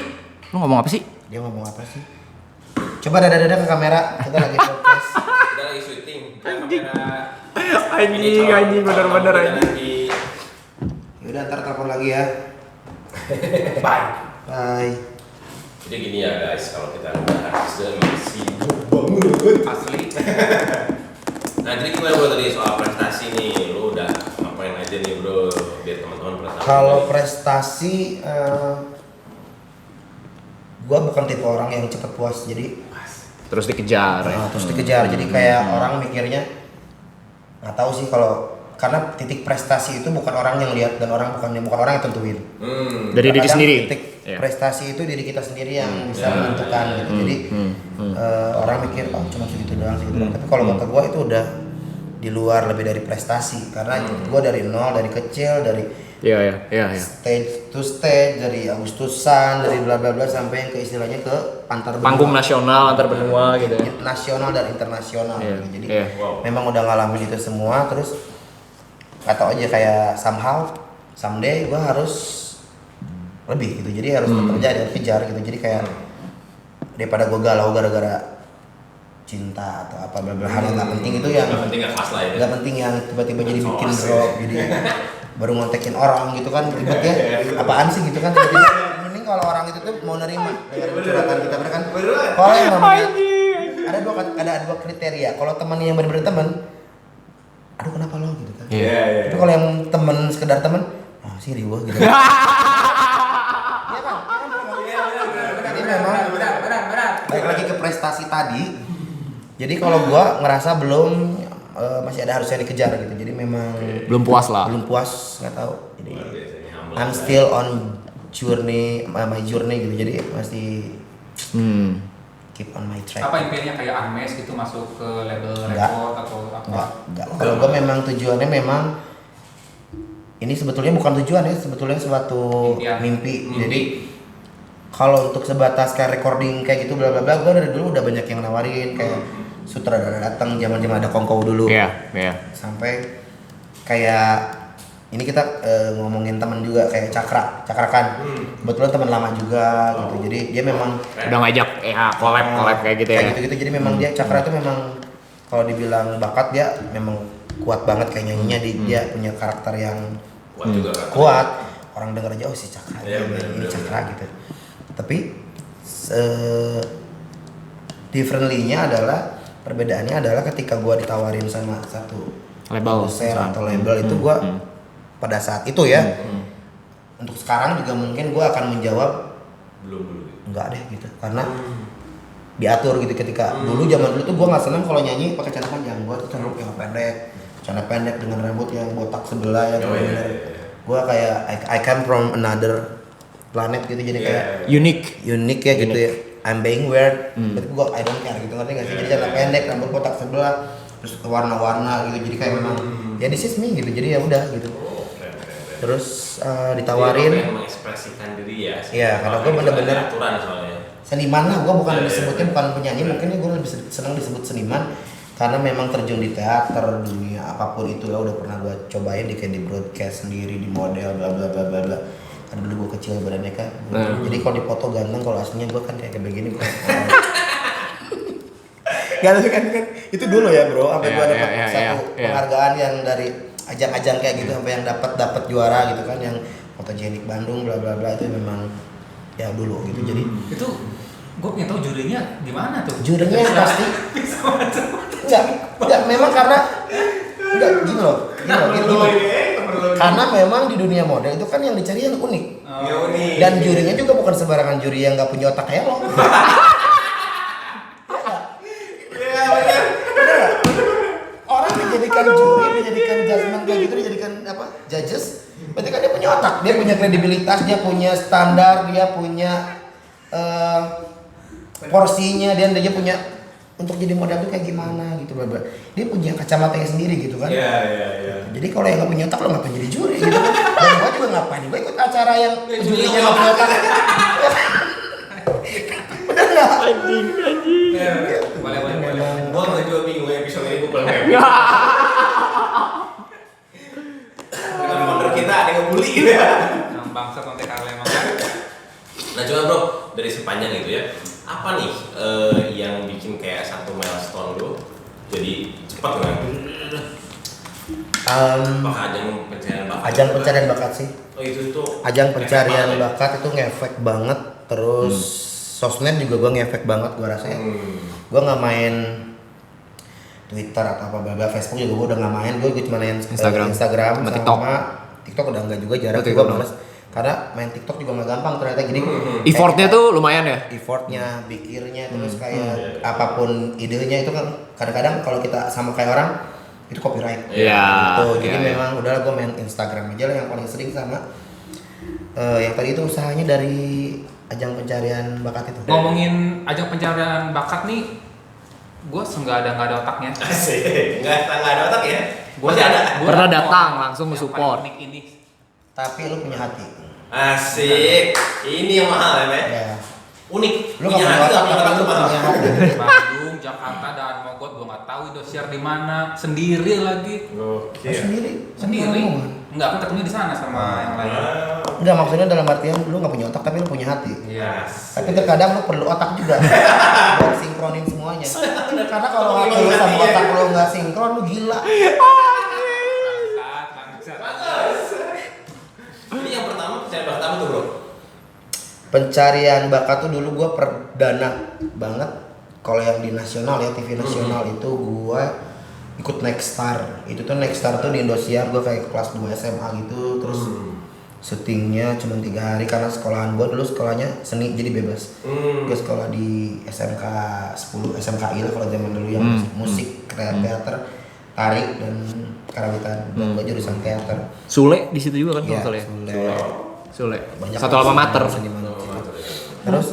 Lu ngomong apa sih? Dia ngomong apa sih? Coba dada-dada ke kamera. Kita lagi podcast. Kita lagi syuting. Kamera. Anjing, bener-bener anjing. Yaudah ntar telepon lagi ya. Bye. Bye. Jadi gini ya guys, kalau kita bahas masih banget. Asli. Nah, jadi gimana bro tadi soal prestasi nih? Lu udah ngapain aja nih bro? Biar teman-teman pernah tahu. Kalau prestasi, gua bukan tipe orang yang cepet puas. Jadi Terus dikejar. terus dikejar. Jadi kayak orang mikirnya nggak tahu sih kalau karena titik prestasi itu bukan orang yang lihat dan bukan orang yang tentuin. Dari diri Kadang sendiri. Titik Iya. prestasi itu diri kita sendiri yang bisa Ya, menentukan ya. gitu. Jadi orang mikir oh cuma segitu doang segitu doang. Tapi kalau kata gua itu udah di luar lebih dari prestasi karena gua dari nol, dari kecil, dari Iya. stage to stage, dari Agustusan, dari bla bla bla sampai yang ke istilahnya ke antar benua. Panggung nasional antar benua gitu ya. Nasional dan internasional Iya, gitu. Jadi iya. Wow. memang udah ngalamin itu semua terus atau aja kayak somehow someday gua harus lebih gitu. Jadi harus bekerja dan kejar gitu. Jadi kayak daripada gua galau gara-gara cinta atau apa bla bla hal yang nggak penting itu yang Nggak penting nggak kelas lah itu. nggak penting yang tiba-tiba jadi bikin Soas, drop jadi baru ngontekin orang gitu kan ribetnya apaan sih gitu kan tiba-tiba mending kalau orang itu tuh mau nerima dengan curhatan kita bener kan kalau yang namanya ada dua kriteria kalau teman yang benar-benar teman aduh kenapa lo gitu kan Iya. tapi kalau yang teman sekedar teman oh sih riwah gitu iya kan jadi memang balik lagi ke prestasi tadi jadi kalau gua ngerasa belum masih ada harusnya dikejar gitu jadi memang Belum puas lah. belum puas nggak tahu jadi Luar biasa ini, humble I'm banget. still on journey my journey gitu jadi masih keep on my track Apa impiannya kayak Unmesh gitu masuk ke label Enggak. record atau apa? enggak kalau gua memang tujuannya memang ini sebetulnya bukan tujuan ya sebetulnya suatu Impian. mimpi jadi kalau untuk sebatas kayak recording kayak gitu bla bla bla gua dari dulu udah banyak yang nawarin kayak sutradara datang zaman-zaman ada Kongkow dulu Iya. sampai kayak ini kita ngomongin teman juga kayak Cakra kan kebetulan teman lama juga gitu jadi dia memang Udah ngajak collab kayak gitu ya. gitu jadi memang dia Cakra itu memang kalau dibilang bakat dia memang kuat banget kayak nyanyinya dia punya karakter yang Kuat juga kan. kuat orang denger aja oh si Cakra Iya, ini bener. Cakra gitu tapi differently-nya adalah perbedaannya adalah ketika gua ditawarin sama satu Label. produser atau label itu gua pada saat itu ya untuk sekarang juga mungkin gua akan menjawab Belum. enggak deh gitu karena diatur gitu ketika dulu zaman dulu tuh gua nggak seneng kalau nyanyi pakai celana panjang gua tuh cenderung yang pendek celana pendek dengan rambut yang botak sebelah yang Oh, iya, bener-bener iya. gua kayak I come from another planet gitu jadi Iya, kayak Unik. unik ya gitu ya I'm being weird tapi gua I don't care gitu ngerti gak sih jadi celana pendek rambut botak sebelah terus warna-warna gitu jadi kayak memang ya this is me gitu jadi ya udah gitu Oh, keren. terus Jadi ditawarin lo pengen mengekspresikan diri ya. Iya, karena gua bener-bener Ada aturan soalnya. seniman lah gua bukan Iya, disebutnya iya. bukan penyanyi mungkin gue lebih senang disebut seniman karena memang terjun di teater, dunia apapun itulah udah pernah gue cobain di kayak di broadcast sendiri, di model bla bla bla bla bla. Karena dulu gue kecil badannya kan, jadi kalau dipoto ganteng, kalau aslinya gue kan kayak begini gue. Gak ada kan itu dulu ya bro, sampai gue dapat satu penghargaan yang dari ajang-ajang kayak gitu, sampai yang dapat juara gitu kan, yang fotogenik Bandung bla bla bla, itu memang ya dulu gitu. Jadi Itu gue pengen tahu jurinya gimana tuh? jurinya pasti enggak memang karena enggak gini loh. Karena memang di dunia model itu kan yang dicari yang unik. Dan jurinya juga bukan sembarangan juri yang nggak punya otak kayak lo. Orang dijadikan juri, dijadikan judgement kayak gitu, dijadikan apa? Judges. Berarti kan dia punya otak, dia punya kredibilitas, dia punya standar, dia punya porsinya, dia punya untuk jadi model tuh kayak gimana gitu, bla bla. Dia punya kacamatanya sendiri gitu kan. Iya. Jadi kalau yang nggak punya otak lo ngapain jadi juri gitu kan? Dan gua juga ngapain? Gua ikut acara yang jurinya nggak punya otak. Bener nggak? Anjing. Boleh. Gua juga bingung episode ini gue paling happy. Dengan model kita ada yang ngebully gitu ya. Yang bangsat nanti kalian emang. Nah coba bro, dari sepanjang itu ya, apa nih yang bikin kayak satu milestone lo jadi cepat kan? Apakah ajang pencarian bakat? Ajang pencarian bakat sih. Oh itu tuh. Ajang pencarian efek bakat itu ngefek banget. Terus sosmed juga gua ngefek banget gua rasanya. Gua nggak main Twitter atau apa Facebook juga gua udah nggak main. Gua cuma main Instagram sama TikTok udah enggak juga, jarang juga males. Karena main TikTok juga nggak gampang ternyata, jadi Effortnya tuh lumayan ya. effortnya, pikirnya, terus kayak apapun idenya itu kan kadang-kadang kalau kita sama kayak orang itu copyright. Iya. Gitu. Jadi memang udahlah gue main Instagram aja lah yang paling sering, sama yang tadi itu usahanya dari ajang pencarian bakat itu. Ngomongin ajang pencarian bakat nih, gue nggak ada otaknya. Asik, nggak ada otak ya? Gua Masih ada. Pernah datang langsung yang support. paling unik ini. Tapi lu punya hati. Asik, ini yang mahal ya, Pak? Ya. Unik. Lu nggak punya otak tapi lu punya hati. Bandung, Jakarta, dan Mogot gue nggak tahu Indosiar di mana, sendiri lagi. Lu sendiri. Sendiri. Enggak, aku ketemu di sana sama yang lain. Enggak, maksudnya dalam artian lu nggak punya otak tapi lu punya hati. Iya. Tapi terkadang lu perlu otak juga buat sinkronin semuanya. Karena kalau hati lu sama otak lu nggak sinkron, lu gila. Ini yang pertama pencarian bakat apa tuh bro? Pencarian bakat tuh dulu gua perdana banget. Kalau yang di nasional ya, TV nasional itu gua ikut Next Star. Itu tuh Next Star tuh di Indosiar, gua kayak kelas 2 SMA gitu. Terus syutingnya cuma 3 hari karena sekolahan gua dulu sekolahnya seni jadi bebas. Gua sekolah di SMK 10, SMKI lah kalau zaman dulu, yang musik, teater, tari dan karawitan. Dan gua jurusan teater. Sule di situ juga kan Iya, kalau Sule. Sule. Sule. Satu alma mater. Terus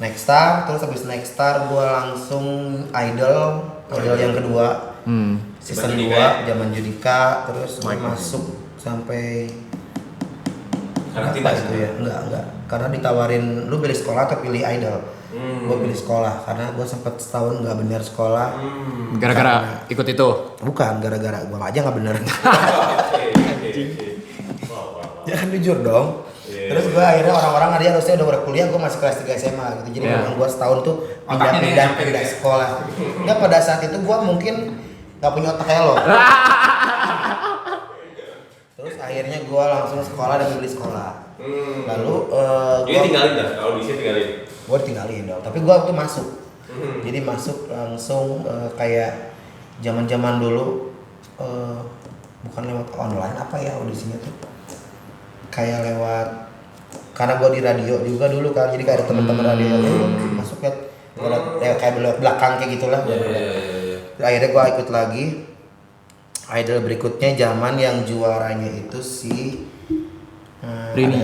Next Star, terus habis Next Star gua langsung Idol yang kedua. Season 2 zaman Judika, terus gua masuk sampai Karena apa tidak itu ya? Enggak. Karena ditawarin lu pilih sekolah atau pilih Idol. Gua pilih sekolah karena gua sempet setahun nggak bener sekolah. Gara-gara ikut itu. Bukan gara-gara gua aja nggak bener. Jangan jujur dong. Terus gue akhirnya orang-orang ada yang harusnya udah kuliah, gue masih kelas 3 SMA gitu. Jadi memang gue setahun tuh pindah sekolah. Enggak, pada saat itu gue mungkin nggak punya otak kayak lo. Terus akhirnya gue langsung sekolah dan pilih sekolah. Lalu Jadi tinggalin dah, kalau bisa tinggalin. Gue tinggalin dong, tapi gue tuh masuk. Jadi masuk langsung kayak zaman-zaman dulu, bukan lewat online apa ya audisinya tuh, kayak lewat, karena gue di radio juga dulu kan, jadi kayak ada teman-teman radio masuk kan, kayak lewat belakang kayak gitulah. Akhirnya gue ikut lagi Idol berikutnya, zaman yang juaranya itu si Rini.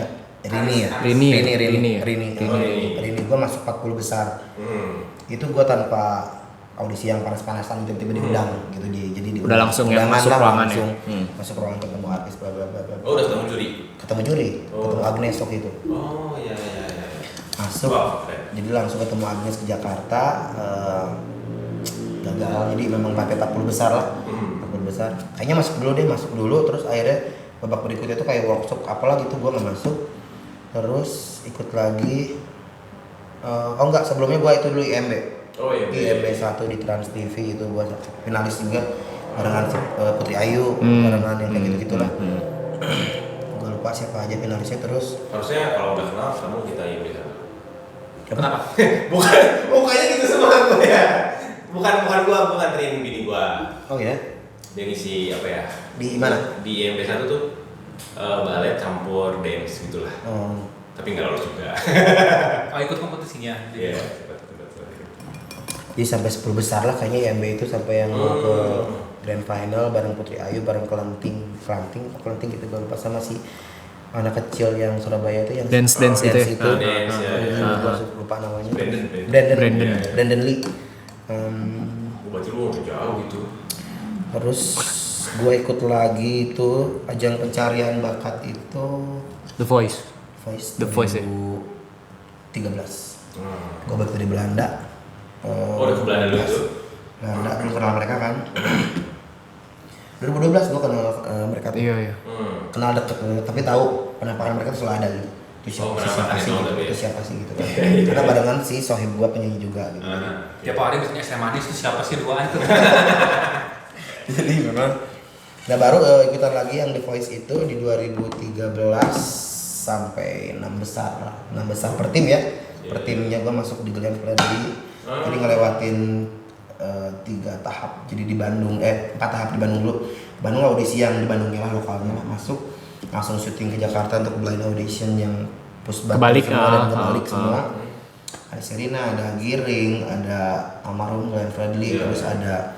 Gue masuk 40 besar. Itu gue tanpa audisi yang panas-panasan, tiba-tiba diundang gitu, jadi Udah langsung ya masuk ruangan ya. Masuk ruangan, ketemu artis bla bla bla bla. Oh udah ketemu juri? Ketemu Agnes waktu itu. Oh iya. Masuk, jadi langsung ketemu Agnes ke Jakarta. gagal, jadi memang sampai 40 besar lah. 40 besar. Kayaknya masuk dulu terus akhirnya babak berikutnya tuh kayak workshop apalah gitu gua nggak masuk. Terus ikut lagi sebelumnya gua itu dulu IMB. Oh iya. Di IMB 1 di Trans TV itu gua finalis juga barengan Putri Ayu, barengan yang kayak gitu-gitulah. Gua lupa siapa aja finalisnya terus. Harusnya kalau udah kenal kamu kita IMB. Kenapa? Mukanya gitu semua gue ya. Bukan training bini gua. Oh ya? Dia ngisi apa ya? Di mana? Di IMB 1 tuh balet campur dance gitulah. Oh. Tapi nggak lolos juga. Oh, ikut kompetisinya. Iya. Jadi sampai 10 besar lah kayaknya IMB itu sampai yang mau ke grand final bareng Putri Ayu bareng Kelanting gitu gue lupa sama si anak kecil yang Surabaya itu yang Dance itu ya? itu. Dance, ya. Gue lupa namanya. Brandon. Brandon Lee. Berarti lu udah jauh gitu. Terus gue ikut lagi itu ajang pencarian bakat itu The Voice. The Voice, ya? 2013. Gue balik dari Belanda. Udah ke Belanda dulu tuh? Belanda, belum kenal mereka kan. 2012 gue kenal mereka tuh. Iya. Kenal deket, tapi tahu penampakan mereka tuh selalu ada gitu. Itu siapa sih gitu kan. Karena barengan si sohib gue penyanyi juga gitu. Tiap hari biasanya SMA itu siapa sih duaan itu? Jadi memang. Nah baru ikutan lagi yang The Voice itu di 2013 sampai 6 besar per tim ya. Per timnya gue masuk di Glenn Fredly. Jadi ngelewatin 3 tahap. Jadi di Bandung 4 tahap di Bandung dulu. Bandung audisi yang di Bandungnya lah lokalnya lah masuk. Langsung syuting ke Jakarta untuk blind audition yang pusbat semua dan kebalik semua. Ada Serina, ada Giring, ada Almarhum Glenn Fredly, terus ada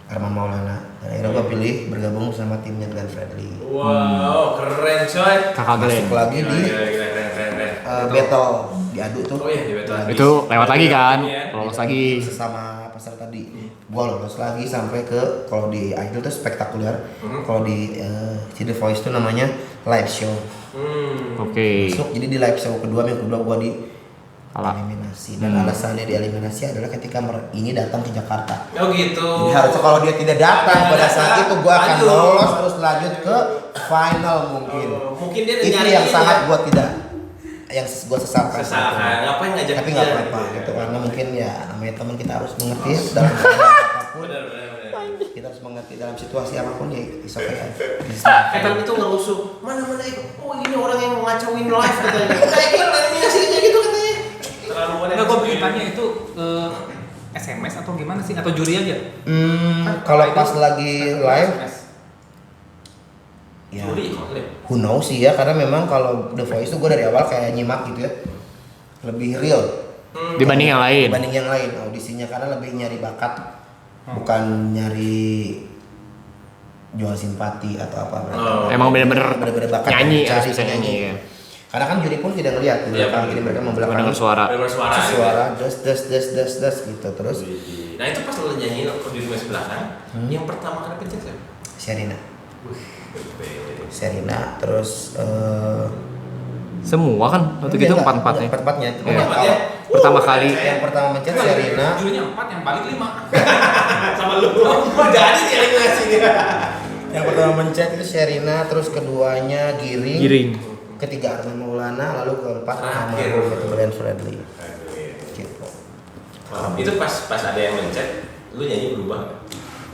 Arman Maulana. Dan akhirnya gue pilih bergabung sama timnya Glenn Fredly. Wow, keren coy. Kakak Glenn. Masuk lagi di keren. battle diadu tuh. Oh iya, di battle. Itu lewat lagi kan, lolos lagi. Sesama peserta tadi. Gua lolos lagi sampai ke kalau di Idol tuh spektakuler. Kalau di The Voice tuh namanya live show. Oke. Masuk jadi di live show kedua gua di eliminasi dan alasannya dieliminasi adalah ketika ini datang ke Jakarta. Oh gitu. Jadi harusnya kalau dia tidak datang pada saat itu gua akan lolos terus lanjut ke final mungkin. Mungkin dia Itu nyari yang sangat gua tidak yang gue sesalkan. Ngapain ngajak tapi dia? nggak apa-apa gitu karena mungkin ya namanya teman kita harus mengerti dalam apapun. Benar. Kita harus mengerti dalam situasi apapun ya is okay kan. Kan itu ngerusuh. Mana oh ini orang yang ngacauin live katanya. Kayak ini hasilnya gitu katanya. Terlalu banyak. Enggak, gue bertanya itu SMS atau gimana sih atau juri aja? Kalau pas lagi live ya who knows sih ya karena memang kalau The Voice itu gue dari awal kayak nyimak gitu ya lebih real Dibanding yang lain. Audisinya karena lebih nyari bakat bukan nyari jual simpati atau apa. Emang bener-bener bakat nyanyi, cari harus bisa penyanyi. nyanyi ya. Karena kan juri pun tidak ngelihat di belakang, jadi mereka membelakang Mendengar suara. suara des gitu terus. Nah itu pas lo nyanyiin di rumah sebelah kan, yang pertama kali pencet siapa? Serina terus Semua kan waktu itu empat-empatnya. Empat-empatnya. Iya. Pertama kali. Yang pertama mencet Serina. Jurinya 4 yang balik 5. Sama lu. Jadi dieliminasi dia. Yang pertama mencet itu Serina, terus keduanya Giring. Ketiga Arman Maulana, lalu keempat Almarhum itu Glenn Fredly. Gitu. Itu pas ada yang mencet, lu nyanyi berubah?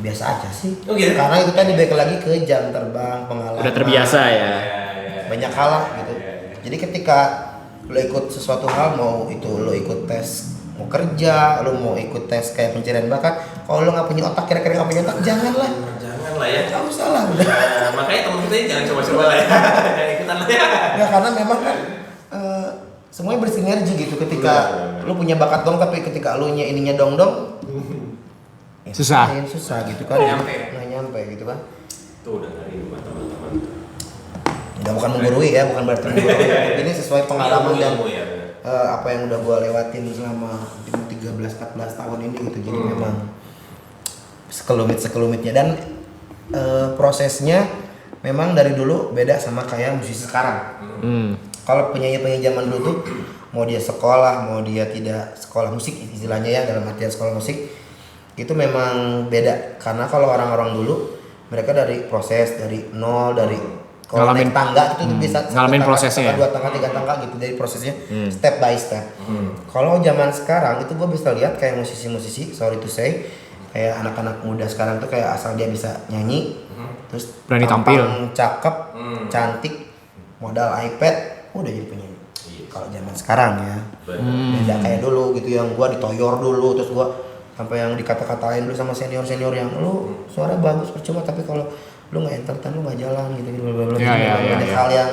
Biasa aja sih. Oh gitu? Karena itu tadi balik lagi ke jam terbang, pengalaman. Udah terbiasa ya. Banyak hal lah gitu. Jadi ketika lo ikut sesuatu hal, mau itu lo ikut tes mau kerja, lo mau ikut tes kayak pencarian bakat, kalau lo nggak punya otak, kira-kira nggak punya otak, janganlah ya. Nggak usah lah udah. Makanya temen kita ini jangan coba-coba lah ya. Jangan ikutan lah ya. Ya karena memang kan semuanya bersinergi gitu. Ketika lo punya bakat dong, tapi ketika lo ininya dong ya susah gitu kan. Nggak nyampe gitu kan. Tuh udah dari rumah teman-teman. Nggak bukan menggurui ya, bukan berarti menggurui. Ini sesuai pengalaman dan apa yang udah gue lewatin selama 13-14 tahun ini gitu. Jadi memang sekelumit-sekelumitnya dan prosesnya memang dari dulu beda sama kayak musisi sekarang. Kalau penyanyi-penyanyi zaman dulu tuh mau dia sekolah, mau dia tidak sekolah musik istilahnya ya, dalam artian sekolah musik itu memang beda karena kalau orang-orang dulu mereka dari proses dari nol dari kalau naik tangga itu bisa ngalamin prosesnya, 2 tangga 3 tangga gitu dari prosesnya step by step. Kalau zaman sekarang itu gue bisa lihat kayak musisi-musisi, sorry to say, kayak anak-anak muda sekarang tuh kayak asal dia bisa nyanyi, terus berani tampil, cakep, cantik, modal iPad, udah jadi penyanyi. Kalau zaman sekarang ya, beda kayak dulu gitu yang gua ditoyor dulu, terus gua sampai yang dikata-katain dulu sama senior-senior yang lu suara bagus percuma tapi kalau lu nggak entertain lu nggak jalan gitu gitu banyak hal yang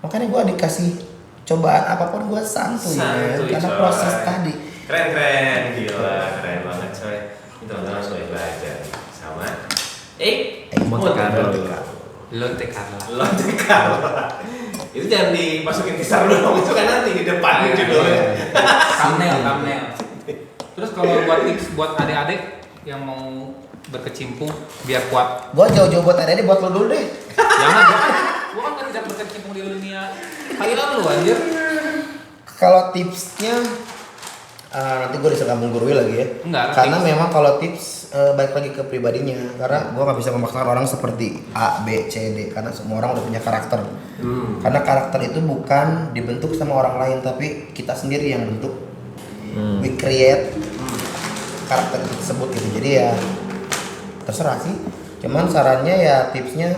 makanya gua dikasih cobaan apapun gua santuy karena coy. proses tadi. Keren gila, keren banget coy. Ini teman-teman harus mulai belajar sama Monte Carlo. Monte Carlo. Monte Carlo. Itu jangan dimasukin teaser dulu dong, itu kan nanti di depan judulnya. Thumbnail. Terus kalau buat tips buat adik-adik yang mau berkecimpung biar kuat. Gua jauh-jauh buat adik buat lo dulu deh. Jangan. Gua kan tidak berkecimpung di dunia Thailand lu anjir. Kalau tipsnya nanti gue bisa gabung gurui lagi ya. Enggak, karena tips. memang kalau tips balik lagi ke pribadinya. Karena gue nggak bisa memaksakan orang seperti A, B, C, D. Karena semua orang udah punya karakter. Karena karakter itu bukan dibentuk sama orang lain, tapi kita sendiri yang bentuk. We create karakter itu tersebut gitu. Jadi ya terserah sih. Cuman sarannya ya tipsnya.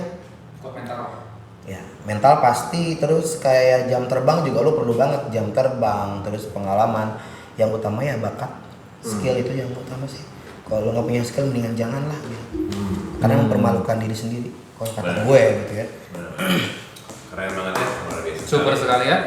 Kuat mental. Ya mental pasti, terus kayak jam terbang juga lu perlu banget jam terbang, terus pengalaman. Yang utama ya bakat, skill itu yang utama sih. Kalau lu nggak punya skill mendingan jangan lah gitu. Karena mempermalukan diri sendiri. Kalau kata gue gitu ya. Keren banget ya, luar biasa. Super sekali ya.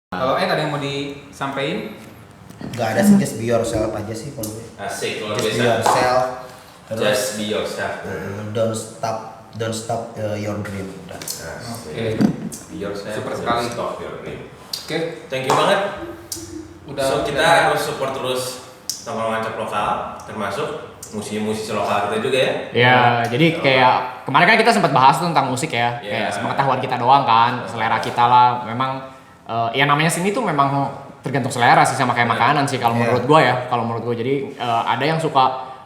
Kalau ada yang mau disampaikan? Gak ada sih, just be yourself aja sih kalau gue. Asik, luar Just be biasa. yourself. Terus Just be yourself. don't stop your dream. Udah. Oke. Be yourself. Super sekali. Stop your dream. Oke. Thank you banget. Udah. Kita harus support terus tongkrongan cap lokal, termasuk musisi-musisi lokal kita juga ya. Ya, jadi kayak kemarin kan kita sempat bahas tentang musik ya, Yeah. kayak sepengetahuan kita doang kan, selera kita lah. Memang ya namanya sini tuh memang tergantung selera sih sama kayak makanan sih kalau menurut gua ya. Kalau menurut gua jadi ada yang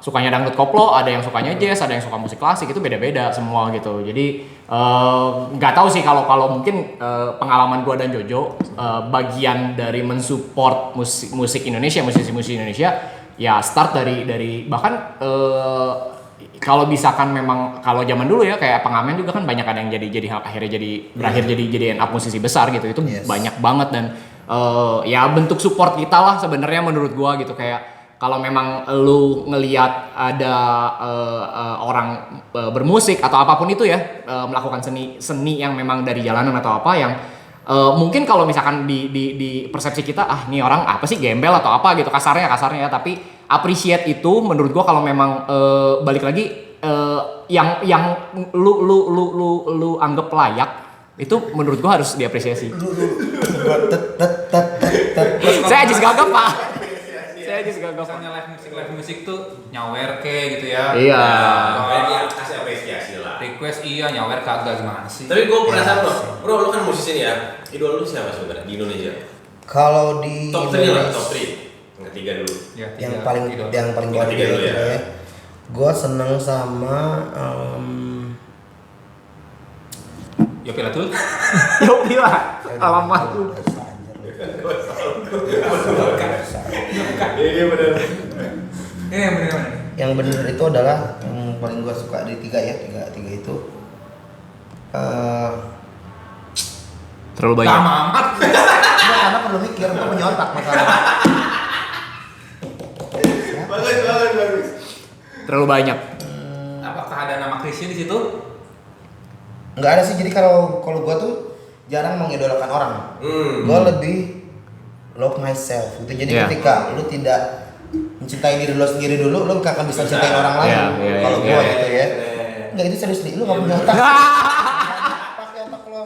sukanya dangdut koplo, ada yang sukanya jazz, ada yang suka musik klasik, itu beda-beda semua gitu. Jadi nggak tahu sih kalau mungkin pengalaman gua dan Jojo bagian dari mensupport musik Indonesia, musisi Indonesia ya start dari bahkan kalau misalkan memang kalau zaman dulu ya kayak pengamen juga kan banyak ada yang jadi akhirnya berakhir jadi end up musisi besar gitu, itu banyak banget. Dan ya bentuk support kita lah sebenarnya menurut gua gitu. Kayak kalau memang lu ngelihat ada orang bermusik atau apapun itu ya melakukan seni yang memang dari jalanan atau apa yang mungkin kalau misalkan di persepsi kita nih orang apa sih gembel atau apa gitu kasarnya ya, tapi appreciate itu menurut gua kalau memang balik lagi yang lu anggap layak itu menurut gua harus diapresiasi. Saya aja gagap Pak. Saya aja gagap. Misalnya live musik tuh nyawer ke gitu ya. Iya. Makanya dia kasih apresiasi lah. Request iya nyawer kagak gimana sih? Tapi gue penasaran loh, bro, lu kan musisi nih ya. Idol lu siapa sebenarnya di Indonesia? Kalau di Top 3 lah, top 3. Yang ketiga dulu. Ya, yang paling idol. gua Tiga dulu ya. gue seneng sama Yopi Latul. Yopi lah. Alamatku. Iya benar. Ini yang bener. yang bener itu adalah yang paling gue suka di tiga itu Terlalu banyak. Lama amat. Enggak, karena perlu mikir, gue punya otak masalah. Bagus. Terlalu banyak. Apakah ada nama Krisya di situ? Nggak ada sih, jadi kalau gue tuh jarang mengidolakan orang. Gue lebih love myself gitu. Jadi Yeah. ketika lu tidak mencintai diri lo sendiri dulu, lo gak akan bisa cintai orang lain. Iya, Kalau iya, gua iya. gitu ya. Enggak, itu serius nih, lu gak punya otak. Pakai otak lo.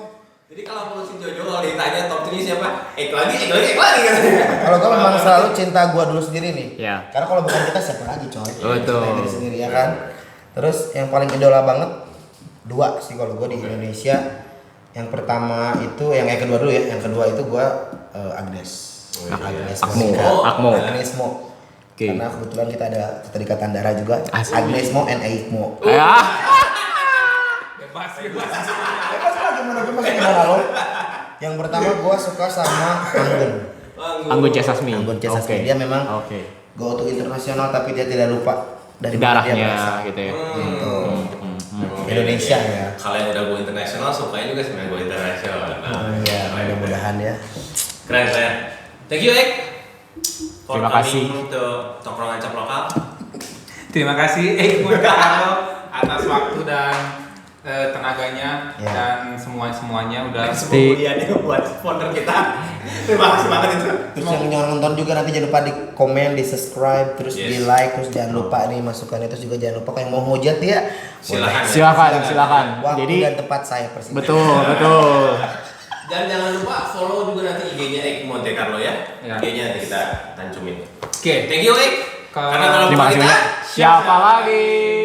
Jadi kalau mau si Jojo kalau ditanya top 3 siapa? Lagi katanya. Kalau gua memang selalu cinta gua dulu sendiri nih. Iya. Karena kalau bukan kita siapa lagi, coy? Betul. Cintai diri sendiri ya kan. Terus yang paling idola banget dua sih kalau gua di Indonesia. Yang pertama itu yang kedua dulu ya. Yang kedua itu gua Agnes. Agnes Akmo. Monica. Akmo. Agnes Mo. Oke. Karena kebetulan kita ada keterikatan darah juga. Asik. Agnes Mo and Aikmo. Ya. Bebas. Bebas lah, gimana lo? Yang pertama gua suka sama Anggun C. Sasmi. Anggun C. Sasmi. Oke. Dia memang Oke. go to internasional tapi dia tidak lupa dari mana dia Darahnya berasal. gitu ya. Gitu. Indonesia ya. Kalau yang udah go internasional sukanya juga sebenarnya go internasional. Ya, mudah-mudahan ya. Keren. Thank you Ek. For Terima kasih. coming to Tongkrongan Cap Lokal. Terima kasih Monte Carlo atas waktu dan tenaganya Ya. dan semuanya udah Kemudiannya buat sponsor kita. Terima kasih banget itu. Terus yang nonton juga nanti jangan lupa di komen, di subscribe, terus di like, terus jangan lupa nih masukannya, terus juga jangan lupa kalau yang mau hujat ya. Silakan. Silakan. Waktu Jadi dan tempat saya persis. betul. Dan jangan lupa follow juga nanti IG-nya Ek Monte Carlo ya. Ya. IG-nya nanti kita cantumin. Oke. Thank you Ek. Karena kalau Terima bukan kasih kita banyak. Siapa lagi?